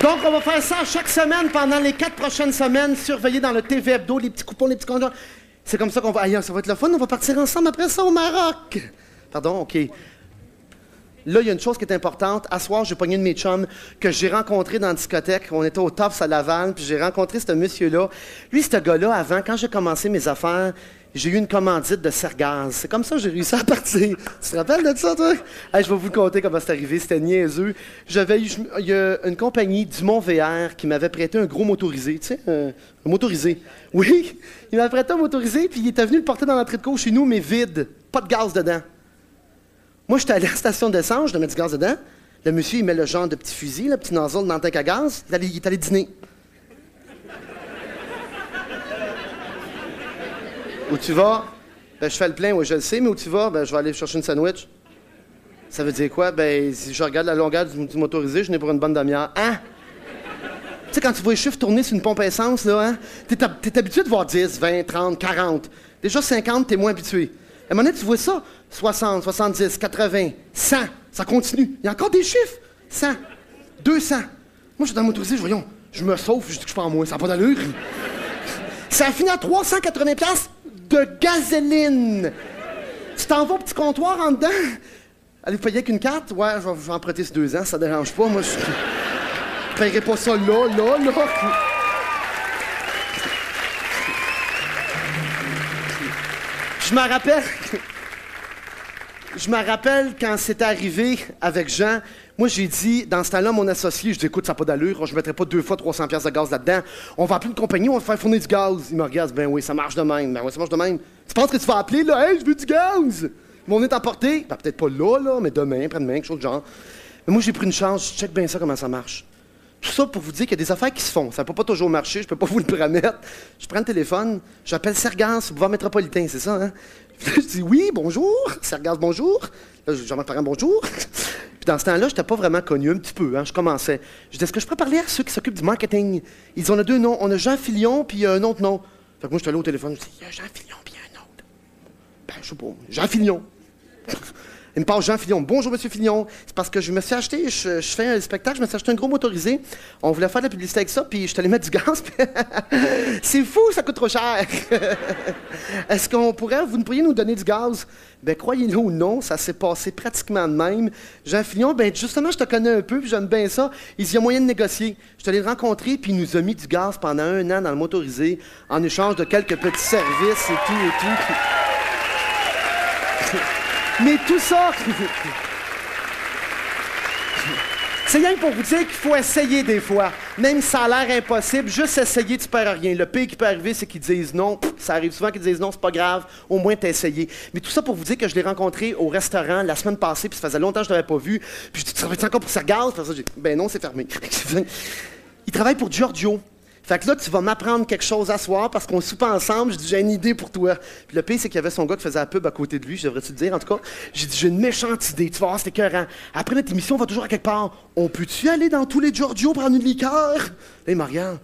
Donc, on va faire ça chaque semaine pendant les 4 prochaines semaines, surveiller dans le TV Hebdo, les petits coupons, les petits conjoints. C'est comme ça qu'on va... Ailleurs, ça va être le fun, on va partir ensemble après ça au Maroc. Pardon, OK. Là, il y a une chose qui est importante. À soir, j'ai pogné de mes chums que j'ai rencontré dans la discothèque. On était au Tops à Laval, puis j'ai rencontré ce monsieur-là. Lui, ce gars-là, avant, quand j'ai commencé mes affaires, j'ai eu une commandite de Sergaz. C'est comme ça que j'ai réussi à partir. Tu te rappelles de ça, toi? Hey, je vais vous le conter comment c'est arrivé. C'était niaiseux. Il y a une compagnie du Mont-VR qui m'avait prêté un gros motorisé. Tu sais, un motorisé. Oui, il m'avait prêté un motorisé, puis il était venu le porter dans l'entrée de cour chez nous, mais vide. Pas de gaz dedans. Moi, j'étais allé à la station d'essence, je mettre du gaz dedans. Le monsieur, il met le genre de petit fusil, le petit nozzle dans le tank à gaz. Il est allé dîner. Où tu vas? Ben, je fais le plein, oui, je le sais, mais où tu vas? Ben, je vais aller chercher une sandwich. Ça veut dire quoi? Ben, si je regarde la longueur du motorisé, je n'ai pour une bonne demi-heure. Hein? Tu sais, quand tu vois les chiffres tourner sur une pompe à essence, là, hein? T'es habitué de voir 10, 20, 30, 40. Déjà 50, t'es moins habitué. À un moment donné, tu vois ça? 60, 70, 80, 100. Ça continue. Il y a encore des chiffres. 100, 200. Moi, je suis dans le motorisé, voyons, je me sauve, je dis que je prends moins. Ça n'a pas d'allure. Ça a fini à 380$ de gasoline. Tu t'en vas au petit comptoir en dedans. Allez, vous payez avec une carte? Ouais, je vais emprunter ces 2 ans, ça dérange pas. Moi, je paierai pas ça là. Je me rappelle quand c'était arrivé avec Jean, moi j'ai dit, dans ce temps-là, mon associé, je dis écoute, ça n'a pas d'allure, je ne mettrai pas 2 fois 300$ de gaz là-dedans. On va appeler une compagnie, on va faire fournir du gaz. Il me regarde, ben oui, ça marche de même. Ben oui, ça marche de même. Tu penses que tu vas appeler, là, hey, je veux du gaz? Ils vont venir t'emporter. Ben, peut-être pas là, mais demain, après-demain, quelque chose de genre. Mais moi j'ai pris une chance, je check bien ça, comment ça marche. Tout ça pour vous dire qu'il y a des affaires qui se font. Ça ne peut pas toujours marcher, je peux pas vous le promettre. Je prends le téléphone, j'appelle Sergaz, pouvoir métropolitain, c'est ça, hein? Je dis oui, bonjour, Sergaz, bonjour. Là, Jean-Marc Parent, bonjour. Puis dans ce temps-là, je n'étais pas vraiment connu, un petit peu, hein, je commençais. Je dis, est-ce que je pourrais parler à ceux qui s'occupent du marketing? Ils disent, on a 2 noms, on a Jean Filion, puis il y a un autre nom. Fait que moi, je suis allé au téléphone, je dis, il y a Jean Filion, puis il y a un autre. Ben, je sais pas, Jean Filion. Il me parle Jean Fillon. Bonjour, Monsieur Fillon. C'est parce que je me suis acheté, je fais un spectacle, je me suis acheté un gros motorisé. On voulait faire de la publicité avec ça, puis je te allé mettre du gaz. C'est fou, ça coûte trop cher. Est-ce qu'on pourrait, vous pourriez nous donner du gaz? Ben, croyez-le ou non, ça s'est passé pratiquement de même. Jean Fillon, ben, justement, je te connais un peu, puis j'aime bien ça. Il y a moyen de négocier. Je te l'ai rencontré, puis il nous a mis du gaz pendant 1 an dans le motorisé, en échange de quelques petits services et tout. Mais tout ça, c'est rien que pour vous dire qu'il faut essayer des fois. Même si ça a l'air impossible, juste essayer, tu perds rien. Le pire qui peut arriver, c'est qu'ils disent non. Ça arrive souvent qu'ils disent non, c'est pas grave, au moins t'as essayé. Mais tout ça pour vous dire que je l'ai rencontré au restaurant la semaine passée, puis ça faisait longtemps que je l'avais pas vu. Puis je dis, tu travailles encore pour Sergaz? Ben non, c'est fermé. Il travaille pour Giorgio. Fait que là, tu vas m'apprendre quelque chose à soir parce qu'on soupe ensemble. Je dis, j'ai une idée pour toi. Puis le pire, c'est qu'il y avait son gars qui faisait la pub à côté de lui. Je devrais-tu te dire, en tout cas. J'ai dit, j'ai une méchante idée. Tu vas voir, c'est écœurant. Après notre émission, on va toujours à quelque part. On peut-tu aller dans tous les Giorgio prendre une liqueur? Là, il me regarde.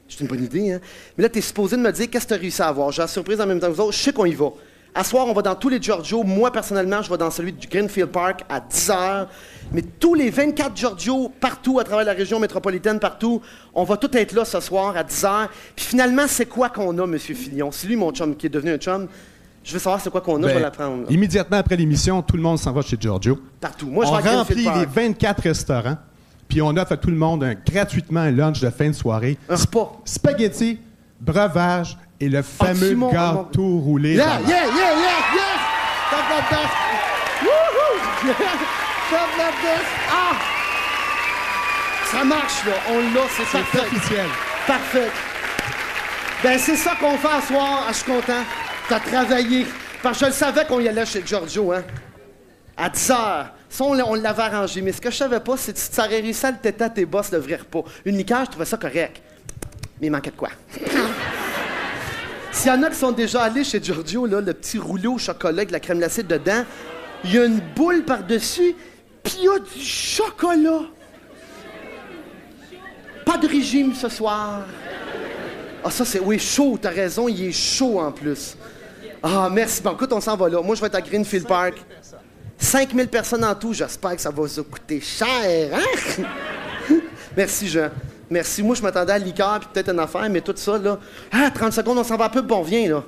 C'est une bonne idée, hein? Mais là, t'es supposé de me dire qu'est-ce que t'as réussi à avoir. J'ai la surprise en même temps que vous autres. Je sais qu'on y va. À soir, on va dans tous les Giorgio. Moi, personnellement, je vais dans celui du Greenfield Park à 10h. Mais tous les 24 Giorgio, partout à travers la région métropolitaine, partout, on va tous être là ce soir à 10h. Puis finalement, c'est quoi qu'on a, M. Fillon? C'est lui, mon chum, qui est devenu un chum. Je veux savoir c'est quoi qu'on a, je vais l'apprendre. Là. Immédiatement après l'émission, tout le monde s'en va chez Giorgio. Partout. Moi, je on vais à remplit Greenfield les Park. 24 restaurants. Puis on offre à tout le monde gratuitement un lunch de fin de soirée. Un repas. Spaghetti, breuvage et le fameux Simon, gâteau roulé. Yeah! Top la best! Wouhou! Top la best! Ah! Ça marche, là. On l'a, c'est parfait. officiel. Parfait. Ben, c'est ça qu'on fait ce soir. Ah, je suis content. T'as travaillé. Parce que je le savais qu'on y allait chez Giorgio, hein? À 10h. Ça, on l'avait arrangé. Mais ce que je savais pas, c'est que ça aurait réussi à le têter à tes boss le vrai repas. Une liqueur, je trouvais ça correct. Mais il manquait de quoi? S'il y en a qui sont déjà allés chez Giorgio, là, le petit rouleau au chocolat avec de la crème glacée dedans, il y a une boule par-dessus, puis il y a du chocolat. Pas de régime ce soir. Ah, ça, c'est... Oui, chaud, t'as raison, il est chaud en plus. Ah, merci. Bon, écoute, on s'en va là. Moi, je vais être à Greenfield Park. 5000 personnes en tout, j'espère que ça va vous coûter cher, hein? Merci, Jean. Merci. Moi, je m'attendais à la liqueur puis peut-être une affaire, mais tout ça, là... Ah, 30 secondes, on s'en va un peu, bon, on revient, là.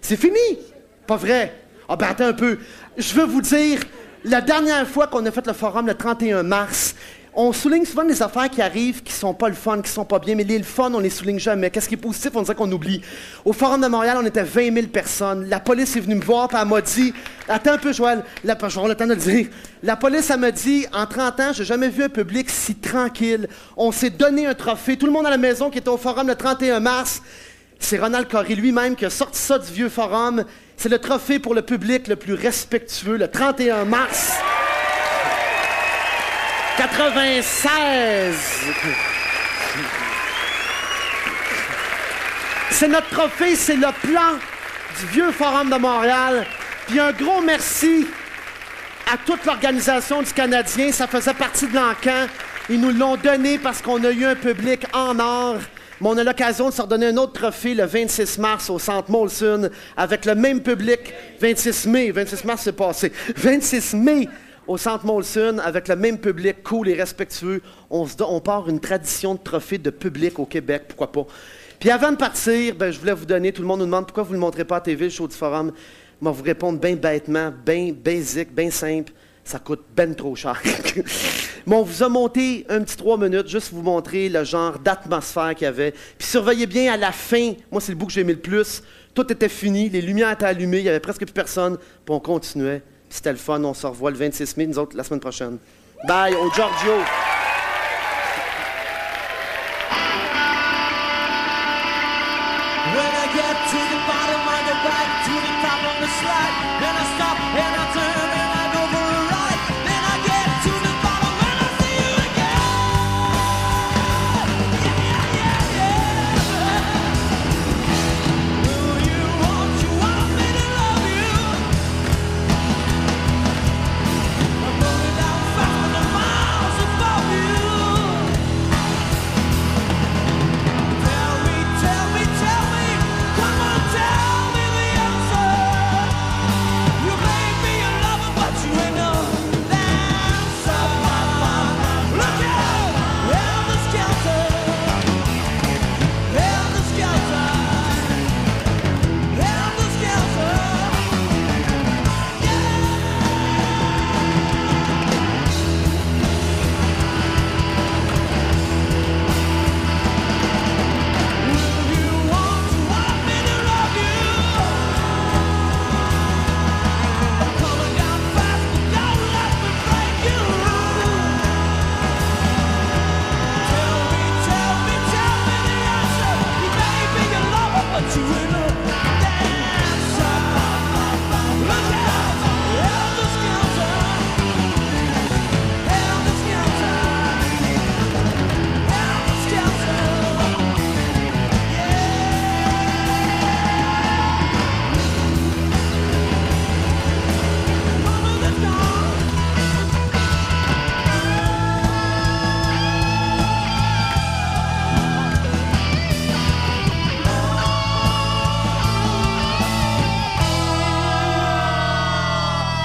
C'est fini! Pas vrai? Ah, ben attends un peu. Je veux vous dire, la dernière fois qu'on a fait le forum, le 31 mars, on souligne souvent des affaires qui arrivent, qui sont pas le fun, qui sont pas bien, mais le fun, on les souligne jamais. Qu'est-ce qui est positif, on dirait qu'on oublie. Au Forum de Montréal, on était 20 000 personnes. La police est venue me voir, puis elle m'a dit... Attends un peu, Joël, je vais avoir le temps de le dire. La police, elle m'a dit, en 30 ans, j'ai jamais vu un public si tranquille. On s'est donné un trophée. Tout le monde à la maison qui était au Forum le 31 mars, c'est Ronald Coré lui-même qui a sorti ça du vieux Forum. C'est le trophée pour le public le plus respectueux, le 31 mars... 96. C'est notre trophée, c'est le plan du vieux Forum de Montréal. Puis un gros merci à toute l'organisation du Canadien. Ça faisait partie de l'encan. Ils nous l'ont donné parce qu'on a eu un public en or. Mais on a l'occasion de se redonner un autre trophée le 26 mars au Centre Molson avec le même public. 26 mai, 26 mars c'est passé. 26 mai au Centre Molson, avec le même public, cool et respectueux. On part une tradition de trophée de public au Québec, pourquoi pas. Puis avant de partir, ben, je voulais vous donner, tout le monde nous demande pourquoi vous ne le montrez pas à TV, le show du Forum. Je vais vous répondre bien bêtement, bien basique, bien simple. Ça coûte ben trop cher. Mais on vous a monté un petit 3 minutes, juste vous montrer le genre d'atmosphère qu'il y avait. Puis surveillez bien, à la fin, moi c'est le bout que j'ai aimé le plus, tout était fini, les lumières étaient allumées, il n'y avait presque plus personne, puis on continuait. C'était le fun, on se revoit le 26 mai, nous autres, la semaine prochaine. Bye, au Giorgio! When I get to the bottom, I go back to the top of the slide. Then I stop and I turn and I go for a ride. Then I get to the bottom and I see you again. Do you want me to love you? I'm going down fast and the miles above you.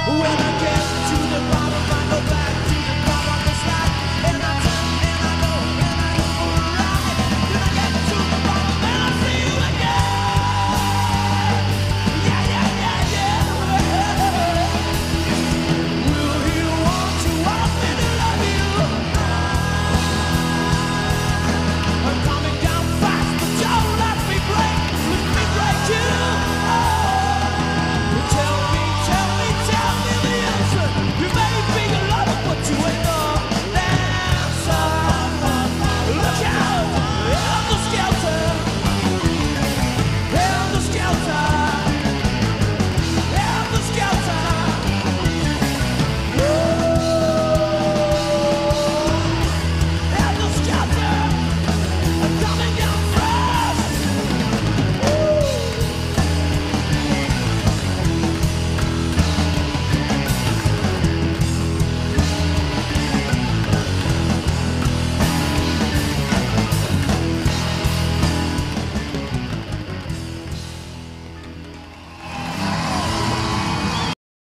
when I get to